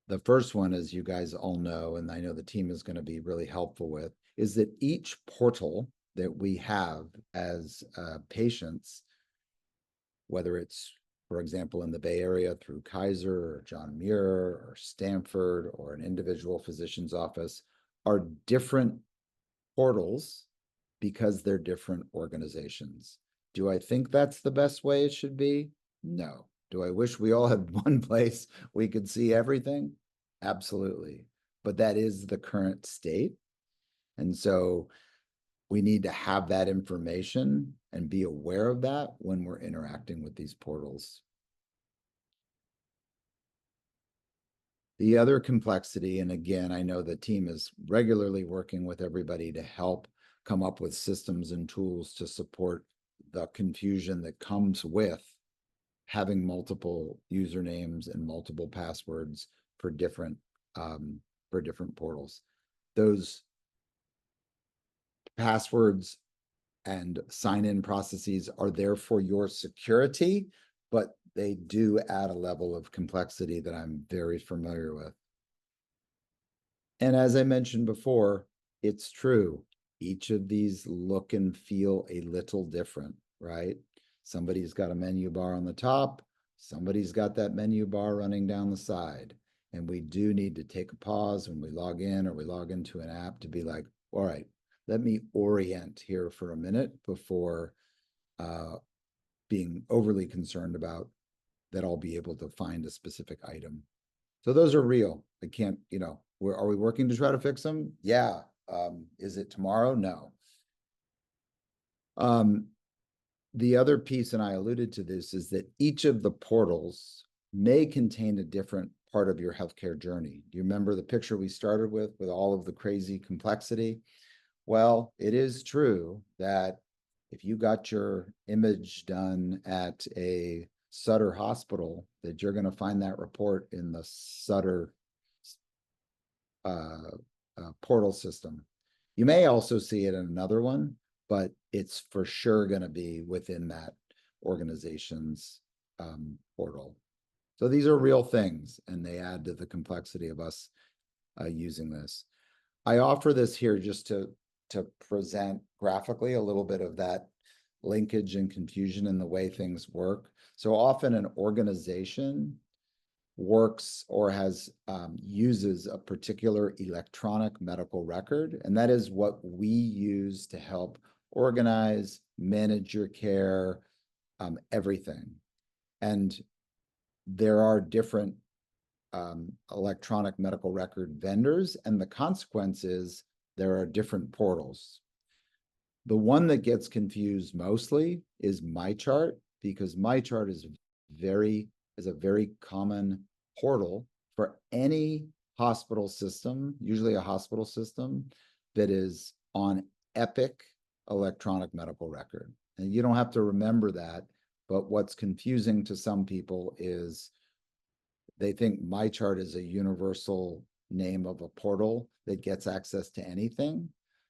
The first one, as you guys all know, and I know the team is going to be really helpful with, is that each portal that we have as patients, whether it's, for example, in the Bay Area through Kaiser or John Muir or Stanford or an individual physician's office, are different portals because they're different organizations. Do I think that's the best way it should be? No. Do I wish we all had one place we could see everything? Absolutely. But that is the current state. And so we need to have that information and be aware of that when we're interacting with these portals. The other complexity, and again, I know the team is regularly working with everybody to help come up with systems and tools to support the confusion that comes with having multiple usernames and multiple passwords for different portals. Those passwords and sign-in processes are there for your security, but they do add a level of complexity that I'm very familiar with. And as I mentioned before, it's true. Each of these look and feel a little different, right? Somebody's got a menu bar on the top. Somebody's got that menu bar running down the side. And we do need to take a pause when we log in or we log into an app to be like, all right, let me orient here for a minute before being overly concerned about that I'll be able to find a specific item. So those are real. I can't, are we working to try to fix them? Yeah. Is it tomorrow? No. The other piece, and I alluded to this, is that each of the portals may contain a different part of your healthcare journey. Do you remember the picture we started with all of the crazy complexity? Well, it is true that if you got your image done at a Sutter hospital, that you're going to find that report in the Sutter portal system. You may also see it in another one, but it's for sure going to be within that organization's portal. So these are real things, and they add to the complexity of us using this. I offer this here just to present graphically a little bit of that linkage and confusion in the way things work. So often an organization works or has uses a particular electronic medical record, and that is what we use to help organize, manage your care, everything. And there are different electronic medical record vendors, and the consequence is there are different portals. The one that gets confused mostly is MyChart, because MyChart is a very common portal for any hospital system, usually a hospital system, that is on Epic electronic medical record. And you don't have to remember that, but what's confusing to some people is they think MyChart is a universal name of a portal that gets access to anything,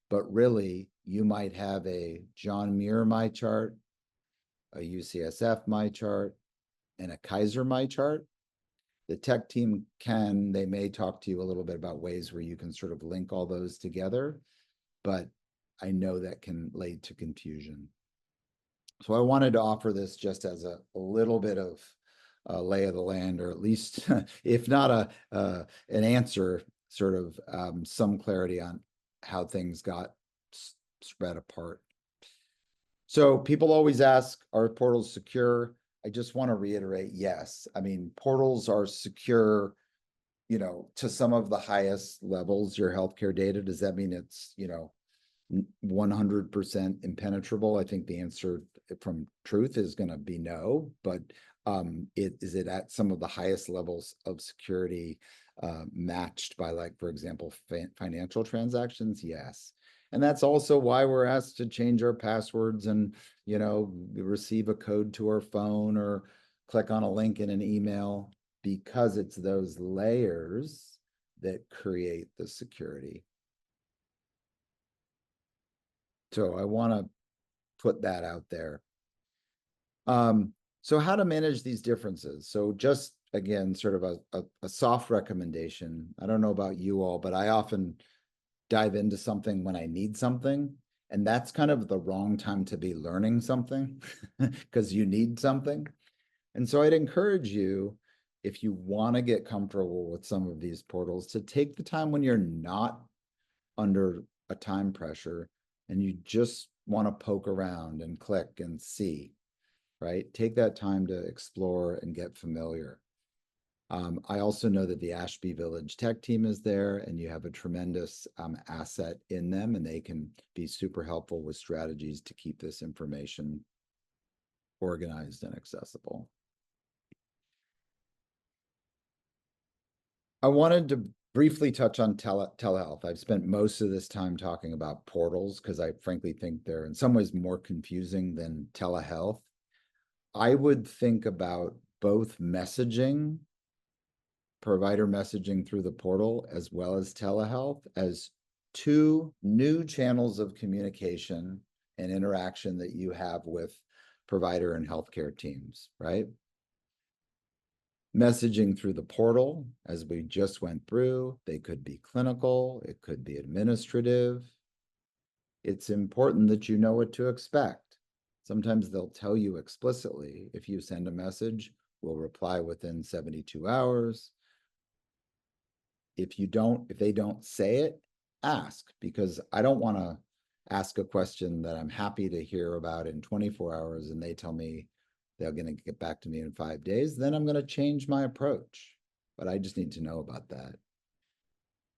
but really you might have a John Muir MyChart, a UCSF MyChart, and a Kaiser MyChart. The tech team they may talk to you a little bit about ways where you can sort of link all those together, but I know that can lead to confusion. So I wanted to offer this just as a little bit of a lay of the land, or at least, if not an answer, sort of some clarity on how things got spread apart. So people always ask, are portals secure? I just want to reiterate, yes. I mean, portals are secure, to some of the highest levels, your healthcare data. Does that mean it's, 100% impenetrable? I think the answer from truth is going to be no, but is it at some of the highest levels of security matched by, like, for example, financial transactions? Yes. And that's also why we're asked to change our passwords and, receive a code to our phone or click on a link in an email, because it's those layers that create the security. So I want to put that out there. So how to manage these differences? So just, again, sort of a soft recommendation. I don't know about you all, but I often dive into something when I need something. And that's kind of the wrong time to be learning something because you need something. And so I'd encourage you, if you want to get comfortable with some of these portals, to take the time when you're not under a time pressure and you just want to poke around and click and see, right? Take that time to explore and get familiar. I also know that the Ashby Village tech team is there, and you have a tremendous asset in them, and they can be super helpful with strategies to keep this information organized and accessible. I wanted to briefly touch on telehealth. I've spent most of this time talking about portals because I frankly think they're in some ways more confusing than telehealth. I would think about both messaging, provider messaging through the portal, as well as telehealth, as two new channels of communication and interaction that you have with provider and healthcare teams, right? Messaging through the portal, as we just went through, they could be clinical, it could be administrative. It's important that you know what to expect. Sometimes they'll tell you explicitly, if you send a message, we'll reply within 72 hours. If they don't say it, ask, because I don't want to ask a question that I'm happy to hear about in 24 hours and they tell me they're going to get back to me in 5 days. Then I'm going to change my approach, but I just need to know about that.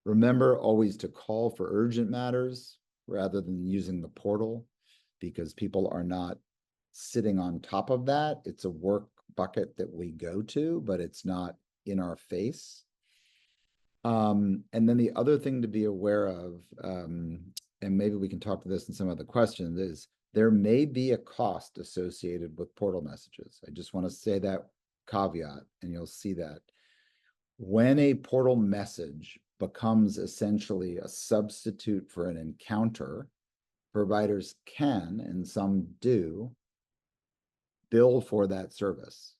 Remember always to call for urgent matters rather than using the portal, because people are not sitting on top of that. It's a work bucket that we go to, but it's not in our face. And then the other thing to be aware of, and maybe we can talk to this in some of the questions, is there may be a cost associated with portal messages. I just want to say that caveat, and you'll see that. When a portal message becomes essentially a substitute for an encounter, providers can, and some do, bill for that service,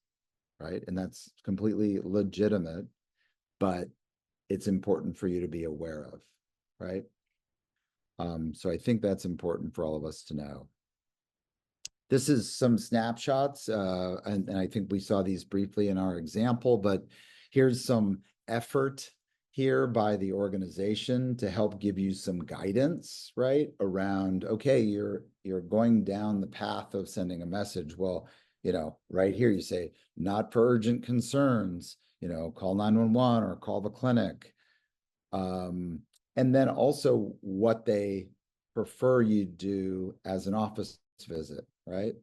right? And that's completely legitimate, but it's important for you to be aware of, right? So I think that's important for all of us to know. This is some snapshots, and I think we saw these briefly in our example, but here's some effort here by the organization to help give you some guidance, right? Around, okay, you're going down the path of sending a message. Well, right here you say, not for urgent concerns, call 911 or call the clinic. And then also what they prefer you do as an office visit, right?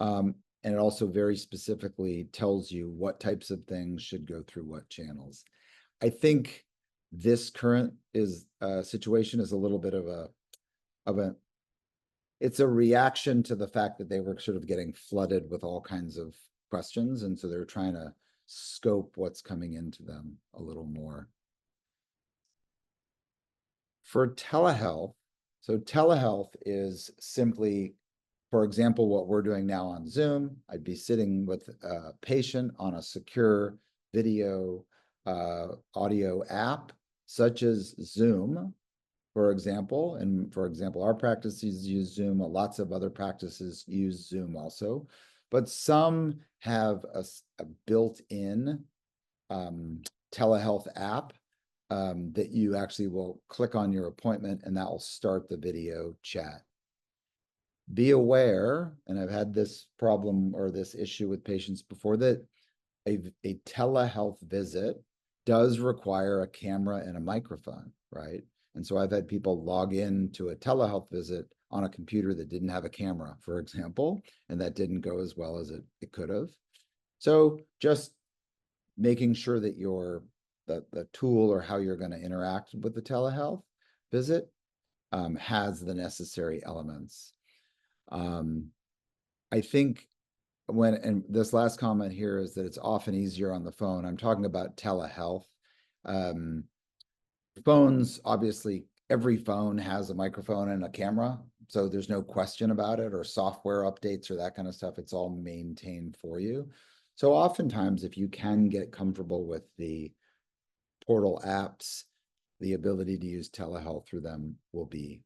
And it also very specifically tells you what types of things should go through what channels. I think this current situation is a little bit of it's a reaction to the fact that they were sort of getting flooded with all kinds of questions. And so they're trying to scope what's coming into them a little more. For telehealth, so telehealth is simply, for example, what we're doing now on Zoom. I'd be sitting with a patient on a secure video audio app, such as Zoom, for example. And for example, our practices use Zoom. Lots of other practices use Zoom also. But some have a built-in telehealth app that you actually will click on your appointment and that will start the video chat. Be aware, and I've had this problem or this issue with patients before, that a telehealth visit does require a camera and a microphone, right? And so I've had people log in to a telehealth visit on a computer that didn't have a camera, for example, and that didn't go as well as it could have. So just making sure that the tool or how you're going to interact with the telehealth visit has the necessary elements. I think and this last comment here is that it's often easier on the phone. I'm talking about telehealth. Phones, obviously, every phone has a microphone and a camera, so there's no question about it, or software updates or that kind of stuff. It's all maintained for you. So oftentimes, if you can get comfortable with the portal apps, the ability to use telehealth through them will be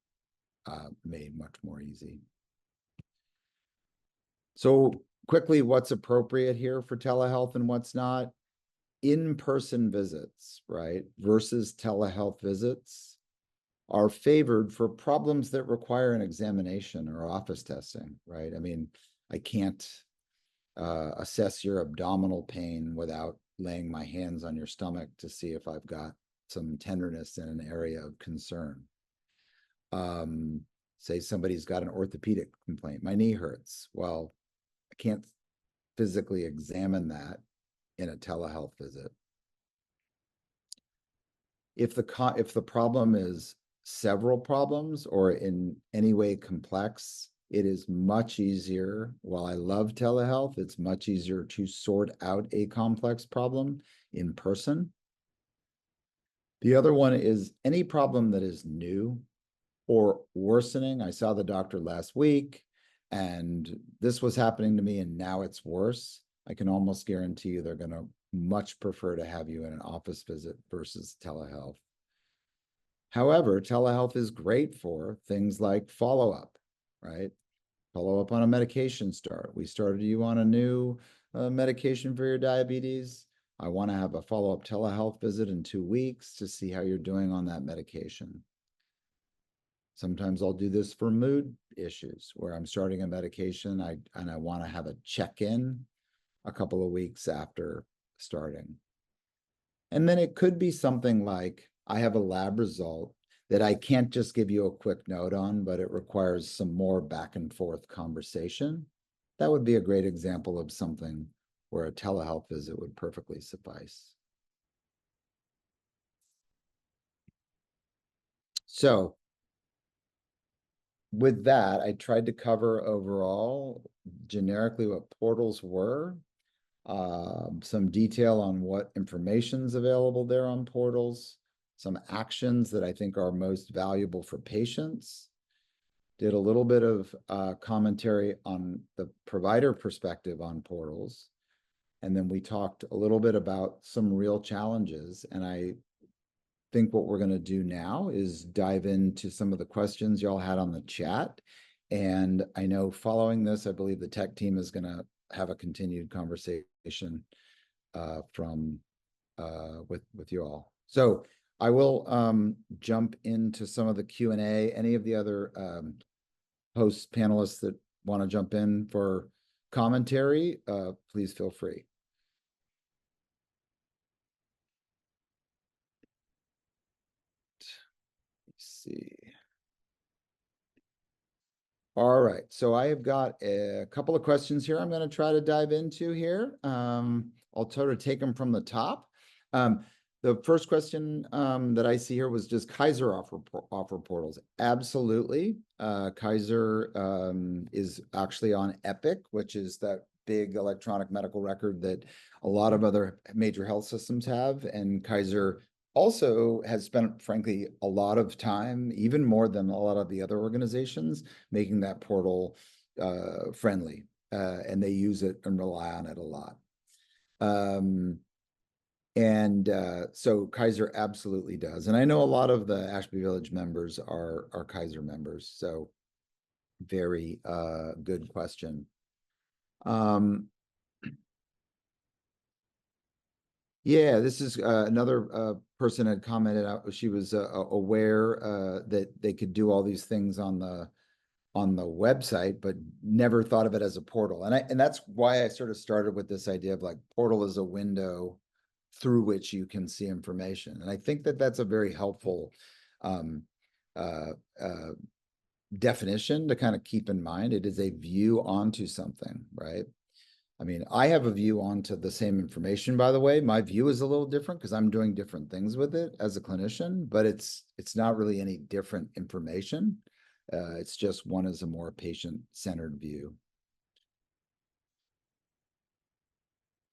made much more easy. So quickly, what's appropriate here for telehealth and what's not? In-person visits, right, versus telehealth visits are favored for problems that require an examination or office testing, right? I mean, I can't assess your abdominal pain without laying my hands on your stomach to see if I've got some tenderness in an area of concern. Say somebody's got an orthopedic complaint, my knee hurts. Well, I can't physically examine that in a telehealth visit. If the problem is several problems or in any way complex, it is much easier. While I love telehealth, it's much easier to sort out a complex problem in person. The other one is any problem that is new or worsening. I saw the doctor last week and this was happening to me and now it's worse. I can almost guarantee you they're going to much prefer to have you in an office visit versus telehealth. However, telehealth is great for things like follow-up, right? Follow up on a medication start. We started you on a new medication for your diabetes. I want to have a follow-up telehealth visit in 2 weeks to see how you're doing on that medication. Sometimes I'll do this for mood issues where I'm starting a medication and I want to have a check-in a couple of weeks after starting. And then it could be something like, I have a lab result that I can't just give you a quick note on, but it requires some more back and forth conversation. That would be a great example of something where a telehealth visit would perfectly suffice. So with that, I tried to cover overall generically what portals were, some detail on what information's available there on portals, some actions that I think are most valuable for patients. Did a little bit of commentary on the provider perspective on portals. And then we talked a little bit about some real challenges. And I think what we're going to do now is dive into some of the questions y'all had on the chat. And I know following this, I believe the tech team is going to have a continued conversation with you all. So I will jump into some of the Q&A. Any of the other host panelists that want to jump in for commentary, please feel free. Let's see. All right, so I have got a couple of questions here I'm going to try to dive into here. I'll try to take them from the top. The first question that I see here was, does Kaiser offer portals? Absolutely. Kaiser is actually on Epic, which is that big electronic medical record that a lot of other major health systems have. And Kaiser also has spent, frankly, a lot of time, even more than a lot of the other organizations, making that portal friendly. And they use it and rely on it a lot. So Kaiser absolutely does. And I know a lot of the Ashby Village members are Kaiser members. So very good question. Yeah, this is another person had commented out. She was aware that they could do all these things on the website, but never thought of it as a portal. And that's why I sort of started with this idea of like portal is a window through which you can see information. And I think that that's a very helpful definition to kind of keep in mind. It is a view onto something, right? I mean, I have a view onto the same information, by the way. My view is a little different because I'm doing different things with it as a clinician, but it's not really any different information. It's just one is a more patient-centered view.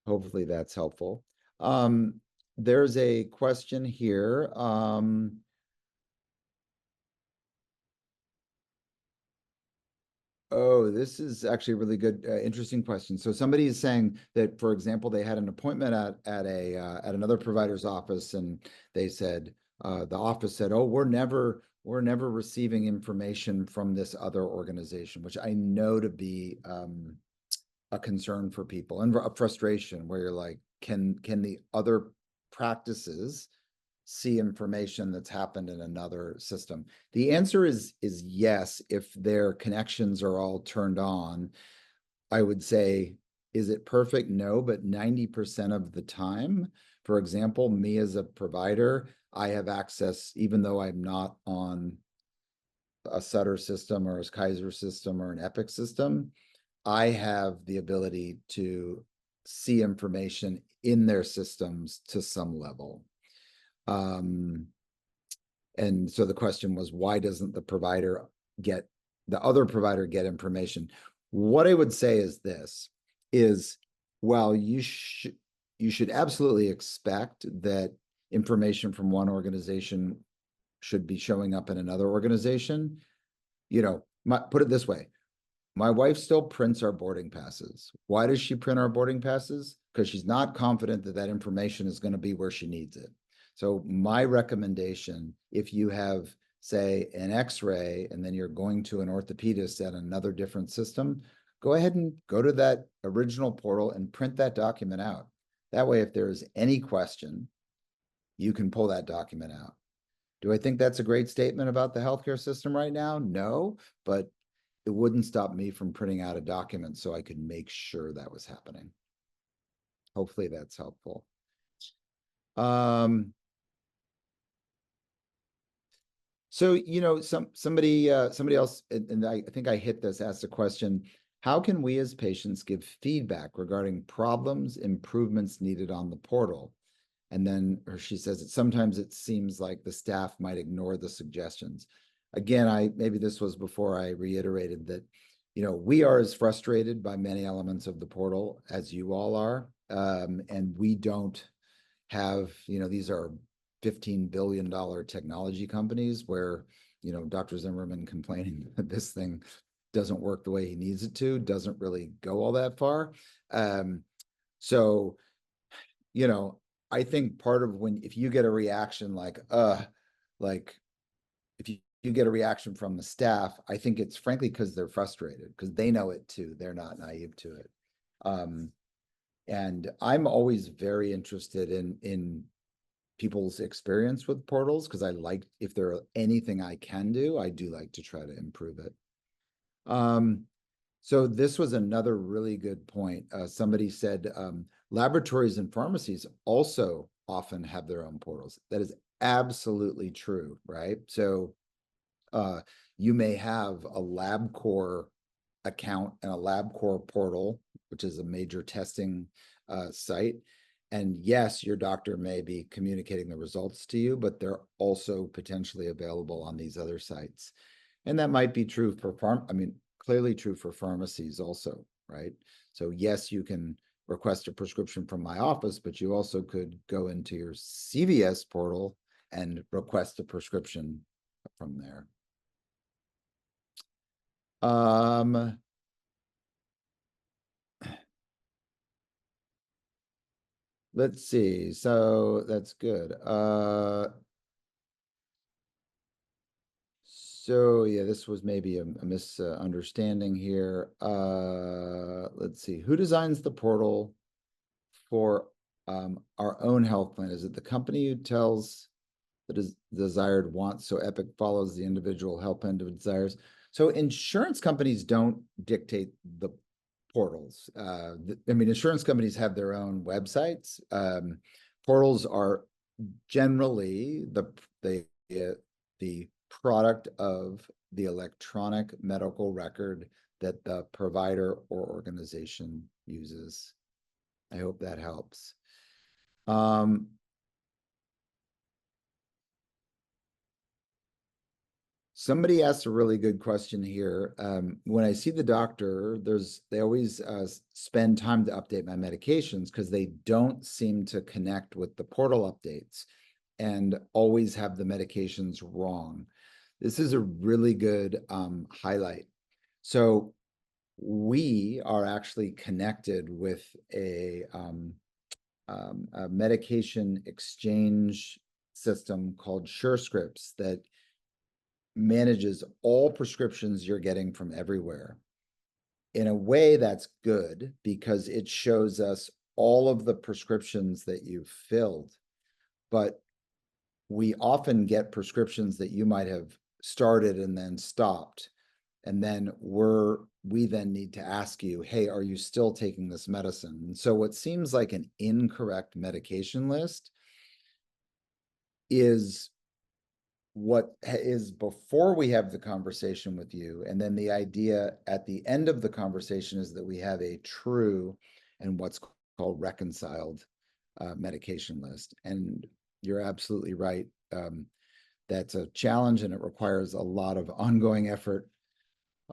Hopefully that's helpful. There's a question here. Oh, this is actually a really good, interesting question. So somebody is saying that, for example, they had an appointment at another provider's office, and they said the office said, "Oh, we're never receiving information from this other organization," which I know to be a concern for people and a frustration where you're like, can the other practices see information that's happened in another system? The answer is yes, if their connections are all turned on. I would say, is it perfect? No, but 90% of the time, for example, me as a provider, I have access, even though I'm not on a Sutter system or a Kaiser system or an Epic system, I have the ability to see information in their systems to some level. And so the question was, why doesn't the other provider get information? What I would say is this, is, well, you should absolutely expect that information from one organization should be showing up in another organization. You know, put it this way. My wife still prints our boarding passes. Why does she print our boarding passes? Because she's not confident that that information is going to be where she needs it. So my recommendation, if you have, say, an X-ray, and then you're going to an orthopedist at another different system, go ahead and go to that original portal and print that document out. That way, if there's any question, you can pull that document out. Do I think that's a great statement about the healthcare system right now? No, but it wouldn't stop me from printing out a document so I could make sure that was happening. Hopefully that's helpful. So, you know, somebody else, and I think I hit this, asked a question: how can we as patients give feedback regarding problems, improvements needed on the portal? And then she says that sometimes it seems like the staff might ignore the suggestions. Again, maybe this was before I reiterated that, you know, we are as frustrated by many elements of the portal as you all are. And we don't have, you know, these are $15 billion technology companies where, you know, Dr. Zimmerman complaining that this thing doesn't work the way he needs it to, doesn't really go all that far. So, you know, I think part of if you get a reaction like if you get a reaction from the staff, I think it's frankly because they're frustrated, because they know it too. They're not naive to it. And I'm always very interested in people's experience with portals, because I like, if there are anything I can do, I do like to try to improve it. So this was another really good point. Somebody said laboratories and pharmacies also often have their own portals. That is absolutely true, right? So you may have a LabCorp account and a LabCorp portal, which is a major testing site, And yes, your doctor may be communicating the results to you, but they're also potentially available on these other sites. And that might be true for clearly true for pharmacies also, right? So yes, you can request a prescription from my office, but you also could go into your CVS portal and request a prescription from there. Let's see. So that's good. So yeah, this was maybe a misunderstanding here. Let's see. Who designs the portal for our own health plan? Is it the company who tells the desired wants, so Epic follows the individual health plan desires? So insurance companies don't dictate the portals. Insurance companies have their own websites. Portals are generally the product of the electronic medical record that the provider or organization uses. I hope that helps. Somebody asked a really good question here. When I see the doctor, they always spend time to update my medications because they don't seem to connect with the portal updates and always have the medications wrong. This is a really good highlight. So we are actually connected with a medication exchange system called SureScripts that manages all prescriptions you're getting from everywhere. In a way, that's good because it shows us all of the prescriptions that you've filled. But we often get prescriptions that you might have started and then stopped. And then we then need to ask you, hey, are you still taking this medicine? And so what seems like an incorrect medication list is what is before we have the conversation with you. And then the idea at the end of the conversation is that we have a true and what's called reconciled medication list. And you're absolutely right. That's a challenge and it requires a lot of ongoing effort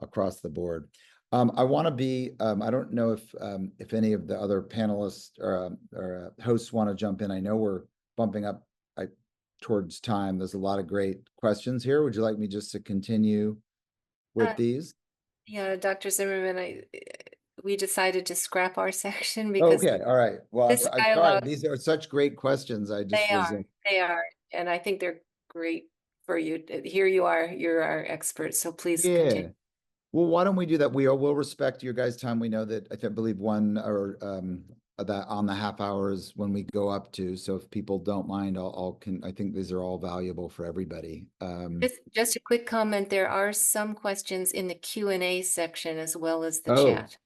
across the board. I want to be, I don't know if any of the other panelists or hosts want to jump in. I know we're bumping up towards time. There's a lot of great questions here. Would you like me just to continue with these? Yeah, Dr. Zimmerman, we decided to scrap our section because Okay, all right. Well, this I'm sorry. dialogue, These are such great questions. I just was. they are, and I think they're great for you. Here you are, you're our expert, so please Yeah. continue. Well, why don't we do that? Will respect your guys' time. We know that I believe one or that on the half hours when we go up to. So if people don't mind, I think these are all valuable for everybody. Just a quick comment. There are some questions in the Q&A section as well as the Oh, chat.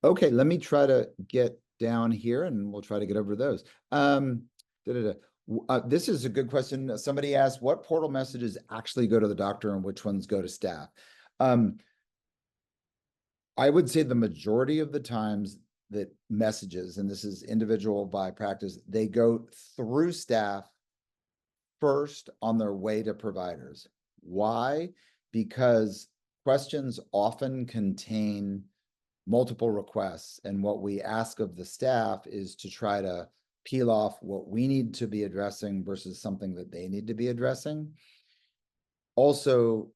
okay. Let me try to get down here and we'll try to get over those. This is a good question. Somebody asked, what portal messages actually go to the doctor and which ones go to staff? I would say the majority of the times that messages, and this is individual by practice, they go through staff first on their way to providers. Why? Because questions often contain multiple requests. And what we ask of the staff is to try to peel off what we need to be addressing versus something that they need to be addressing. Also,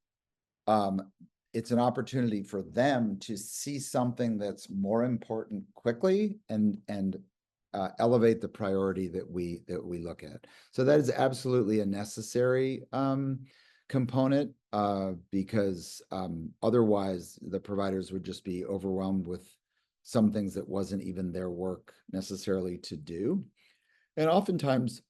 it's an opportunity for them to see something that's more important quickly and elevate the priority that we look at. So that is absolutely a necessary component because otherwise the providers would just be overwhelmed with some things that wasn't even their work necessarily to do. And oftentimes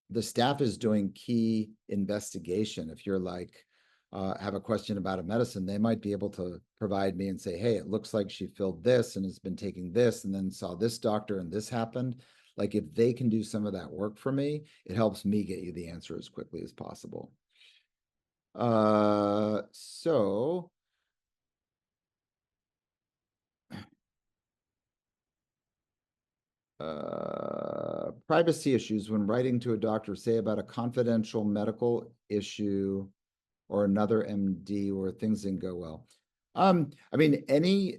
the staff is doing key investigation. If you're like, have a question about a medicine, they might be able to provide me and say, hey, it looks like she filled this and has been taking this and then saw this doctor and this happened. Like if they can do some of that work for me, it helps me get you the answer as quickly as possible. So privacy issues when writing to a doctor, say about a confidential medical issue or another MD where things didn't go well? I mean, a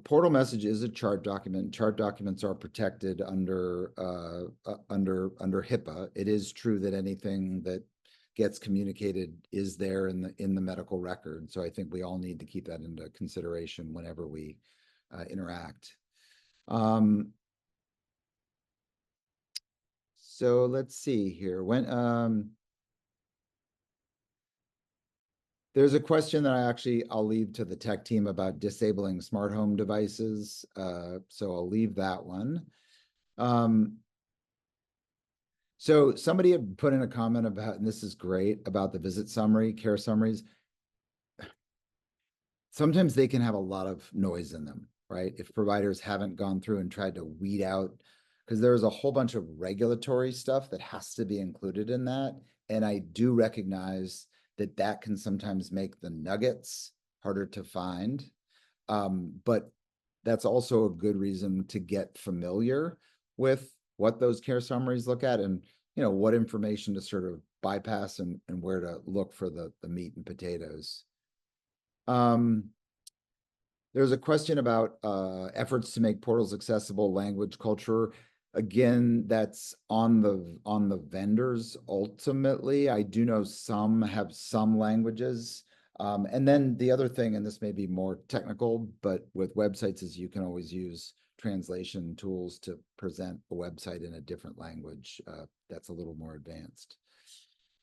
portal message is a chart document. Chart documents are protected under HIPAA. It is true that anything that gets communicated is there in the medical record. So I think we all need to keep that into consideration whenever we interact. So let's see here. There's a question that I'll leave to the tech team about disabling smart home devices. So I'll leave that one. So somebody had put in a comment about, and this is great, about the visit summary, care summaries. Sometimes they can have a lot of noise in them, right? If providers haven't gone through and tried to weed out, because there's a whole bunch of regulatory stuff that has to be included in that. And I do recognize that that can sometimes make the nuggets harder to find. But that's also a good reason to get familiar with what those care summaries look at and, what information to sort of bypass and where to look for the meat and potatoes. There's a question about efforts to make portals accessible, language, culture. Again, that's on the vendors ultimately. I do know some have some languages. And then the other thing, and this may be more technical, but with websites is you can always use translation tools to present a website in a different language. That's a little more advanced.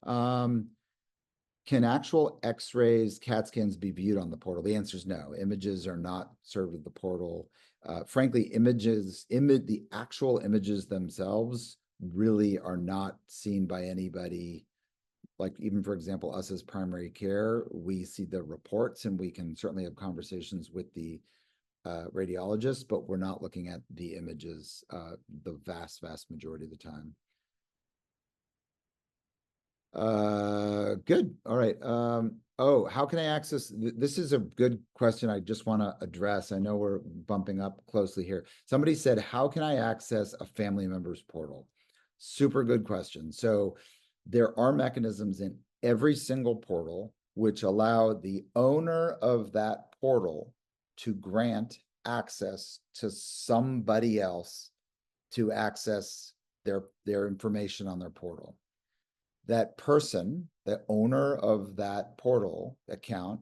Can actual x-rays, CAT scans be viewed on the portal? The answer is no. Images are not served with the portal. Frankly, the actual images themselves really are not seen by anybody. Like even, for example, us as primary care, we see the reports and we can certainly have conversations with the radiologist, but we're not looking at the images the vast majority of the time. Good. All right. How can I access? This is a good question. I just want to address. I know we're bumping up closely here. Somebody said, how can I access a family member's portal? Super good question. So there are mechanisms in every single portal which allow the owner of that portal to grant access to somebody else to access their information on their portal. That person, the owner of that portal account,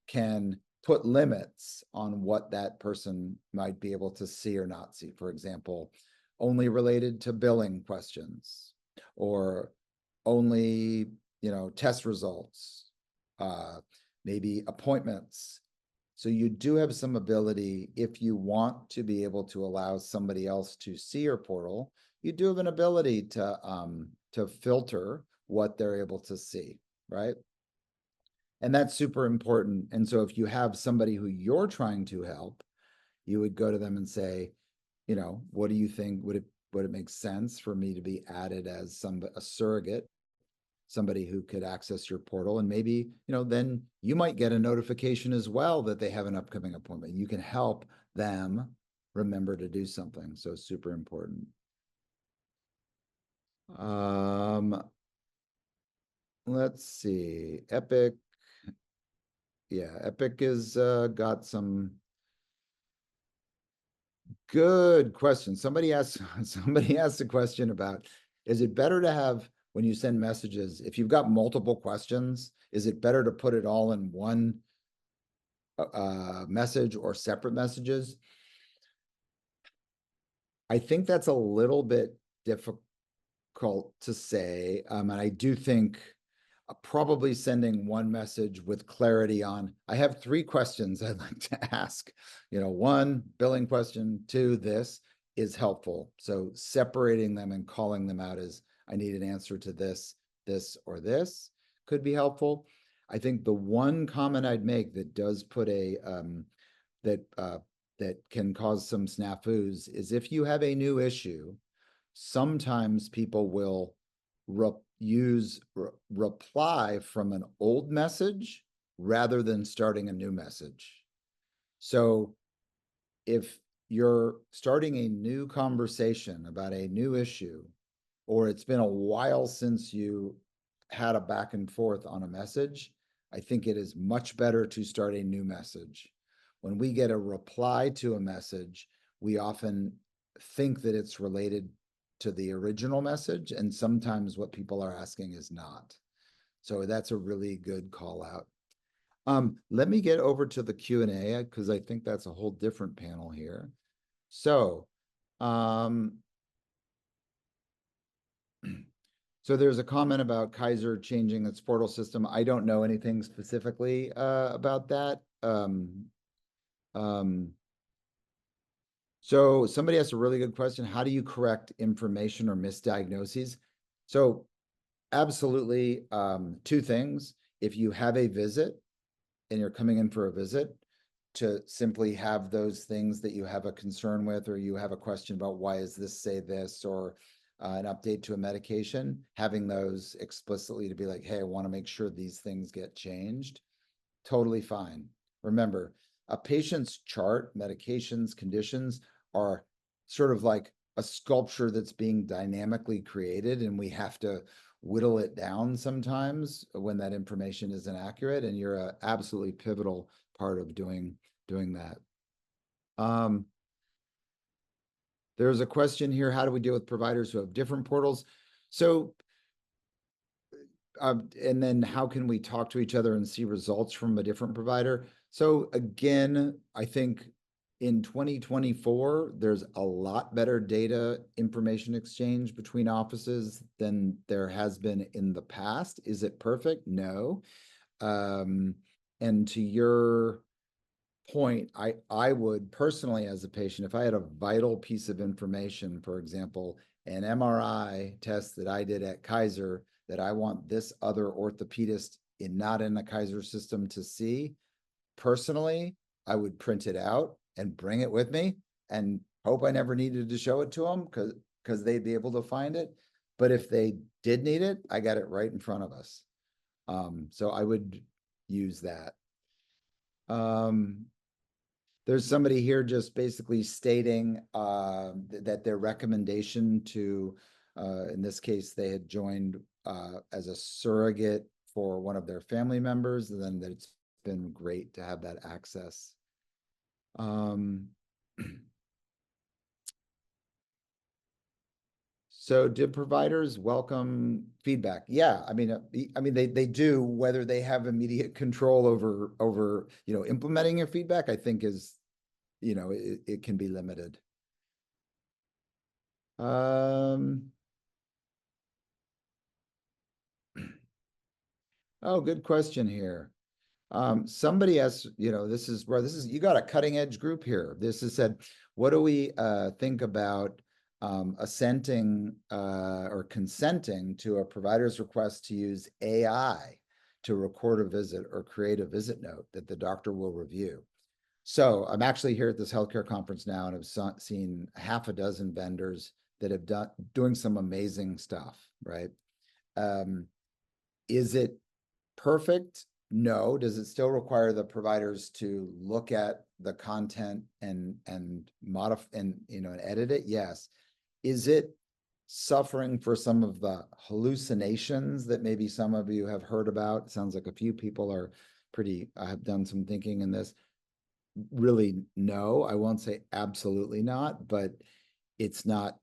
can put limits on what that person might be able to see or not see. For example, only related to billing questions, or only, test results, maybe appointments. So you do have some ability, if you want to be able to allow somebody else to see your portal, you do have an ability to filter what they're able to see, right? And that's super important. And so if you have somebody who you're trying to help, you would go to them and say, what do you think? Would it make sense for me to be added as a surrogate, somebody who could access your portal? And maybe, then you might get a notification as well that they have an upcoming appointment. You can help them remember to do something. So super important. Let's see. Epic. Yeah, Epic is got some good questions. Somebody asked a question about, is it better to have, when you send messages, if you've got multiple questions, is it better to put it all in one message or separate messages? I think that's a little bit difficult to say. And I do think probably sending one message with clarity on, I have 3 questions I'd like to ask. 1, billing question, 2, this is helpful. So separating them and calling them out as, I need an answer to this, or this could be helpful. I think the one comment I'd make that does put that can cause some snafus is if you have a new issue, sometimes people will reply from an old message rather than starting a new message. So if you're starting a new conversation about a new issue, or it's been a while since you had a back and forth on a message, I think it is much better to start a new message. When we get a reply to a message, we often think that it's related to the original message, and sometimes what people are asking is not. So that's a really good call out. Let me get over to the Q&A because I think that's a whole different panel here. So, so there's a comment about Kaiser changing its portal system. I don't know anything specifically about that. So somebody asked a really good question. How do you correct information or misdiagnoses? So absolutely, two things. If you have a visit and you're coming in for a visit, to simply have those things that you have a concern with, or you have a question about why does this say this, or an update to a medication, having those explicitly to be like, hey, I want to make sure these things get changed. Totally fine. Remember, a patient's chart, medications, conditions are sort of like a sculpture that's being dynamically created, and we have to whittle it down sometimes when that information isn't accurate, and you're an absolutely pivotal part of doing that. There's a question here, how do we deal with providers who have different portals? So, and then how can we talk to each other and see results from a different provider? So again, I think in 2024, there's a lot better data information exchange between offices than there has been in the past. Is it perfect? No. And to your point, I would personally, as a patient, if I had a vital piece of information, for example, an MRI test that I did at Kaiser that I want this other orthopedist not in the Kaiser system to see, personally, I would print it out and bring it with me and hope I never needed to show it to them because they'd be able to find it. But if they did need it, I got it right in front of us. So I would use that. There's somebody here just basically stating that their recommendation to, in this case, they had joined as a surrogate for one of their family members, and then that it's been great to have that access. So did providers welcome feedback? Yeah, I mean, they do, whether they have immediate control over implementing your feedback, I think is, it can be limited. Oh, good question here. Somebody asked, this is you got a cutting edge group here. This is said, what do we think about assenting or consenting to a provider's request to use AI to record a visit or create a visit note that the doctor will review? So I'm actually here at this healthcare conference now, and have seen half a dozen vendors that have doing some amazing stuff, right? Is it perfect? No. Does it still require the providers to look at the content and modify and edit it? Yes. Is it suffering for some of the hallucinations that maybe some of you have heard about? It sounds like a few people are have done some thinking in this. Really, no. I won't say absolutely not, but it's not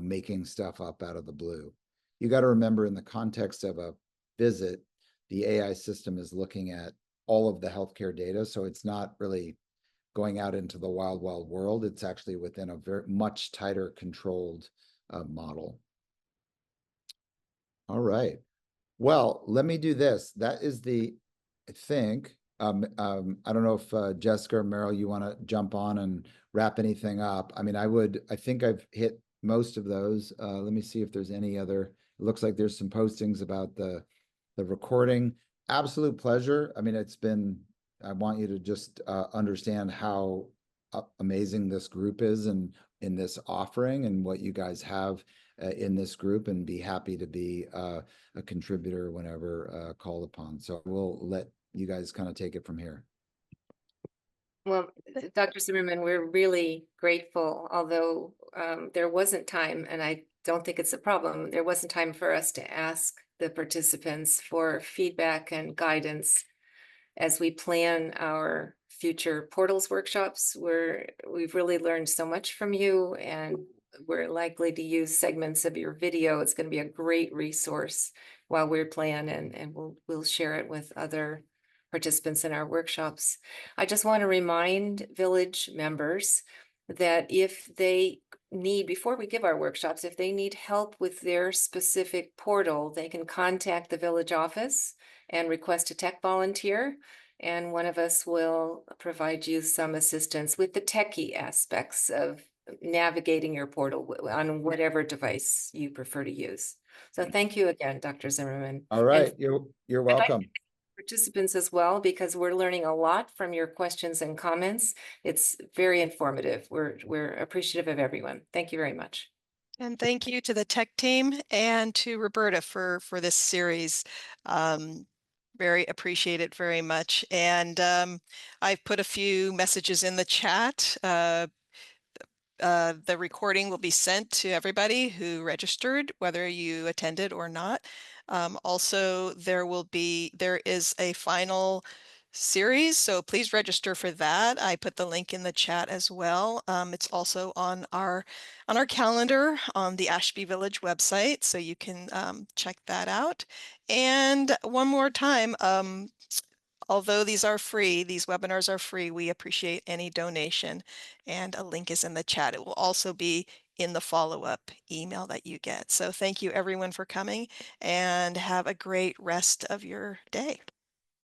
making stuff up out of the blue. You got to remember, in the context of a visit, the AI system is looking at all of the healthcare data, so it's not really going out into the wild world. It's actually within a very much tighter controlled model. All right. Well, let me do this. That is I think, I don't know if Jessica or Meryl, you want to jump on and wrap anything up. I mean, I think I've hit most of those. Let me see if there's any other. It looks like there's some postings about the recording. Absolute pleasure. I mean, I want you to just understand how amazing this group is and in this offering and what you guys have in this group, and be happy to be a contributor whenever called upon. So we'll let you guys kind of take it from here. Well, Dr. Zimmerman, we're really grateful, although there wasn't time, and I don't think it's a problem, there wasn't time for us to ask the participants for feedback and guidance as we plan our future portals workshops. We've really learned so much from you, and we're likely to use segments of your video. It's going to be a great resource while we're planning, and we'll share it with other participants in our workshops. I just want to remind village members that if they need, before we give our workshops, if they need help with their specific portal, they can contact the village office and request a tech volunteer. And one of us will provide you some assistance with the techie aspects of navigating your portal on whatever device you prefer to use. So thank you again, Dr. Zimmerman. All And right, you're I'd like welcome. participants as well, because we're learning a lot from your questions and comments. It's very informative. We're appreciative of everyone. Thank you very much. And thank you to the tech team and to Roberta for this series. Very appreciate it very much. And I've put a few messages in the chat. The recording will be sent to everybody who registered, whether you attended or not. Also, there is a final series, so please register for that. I put the link in the chat as well. It's also on our calendar on the Ashby Village website, so you can check that out. And one more time, although these webinars are free, we appreciate any donation, and a link is in the chat. It will also be in the follow-up email that you get. So thank you everyone for coming, and have a great rest of your day.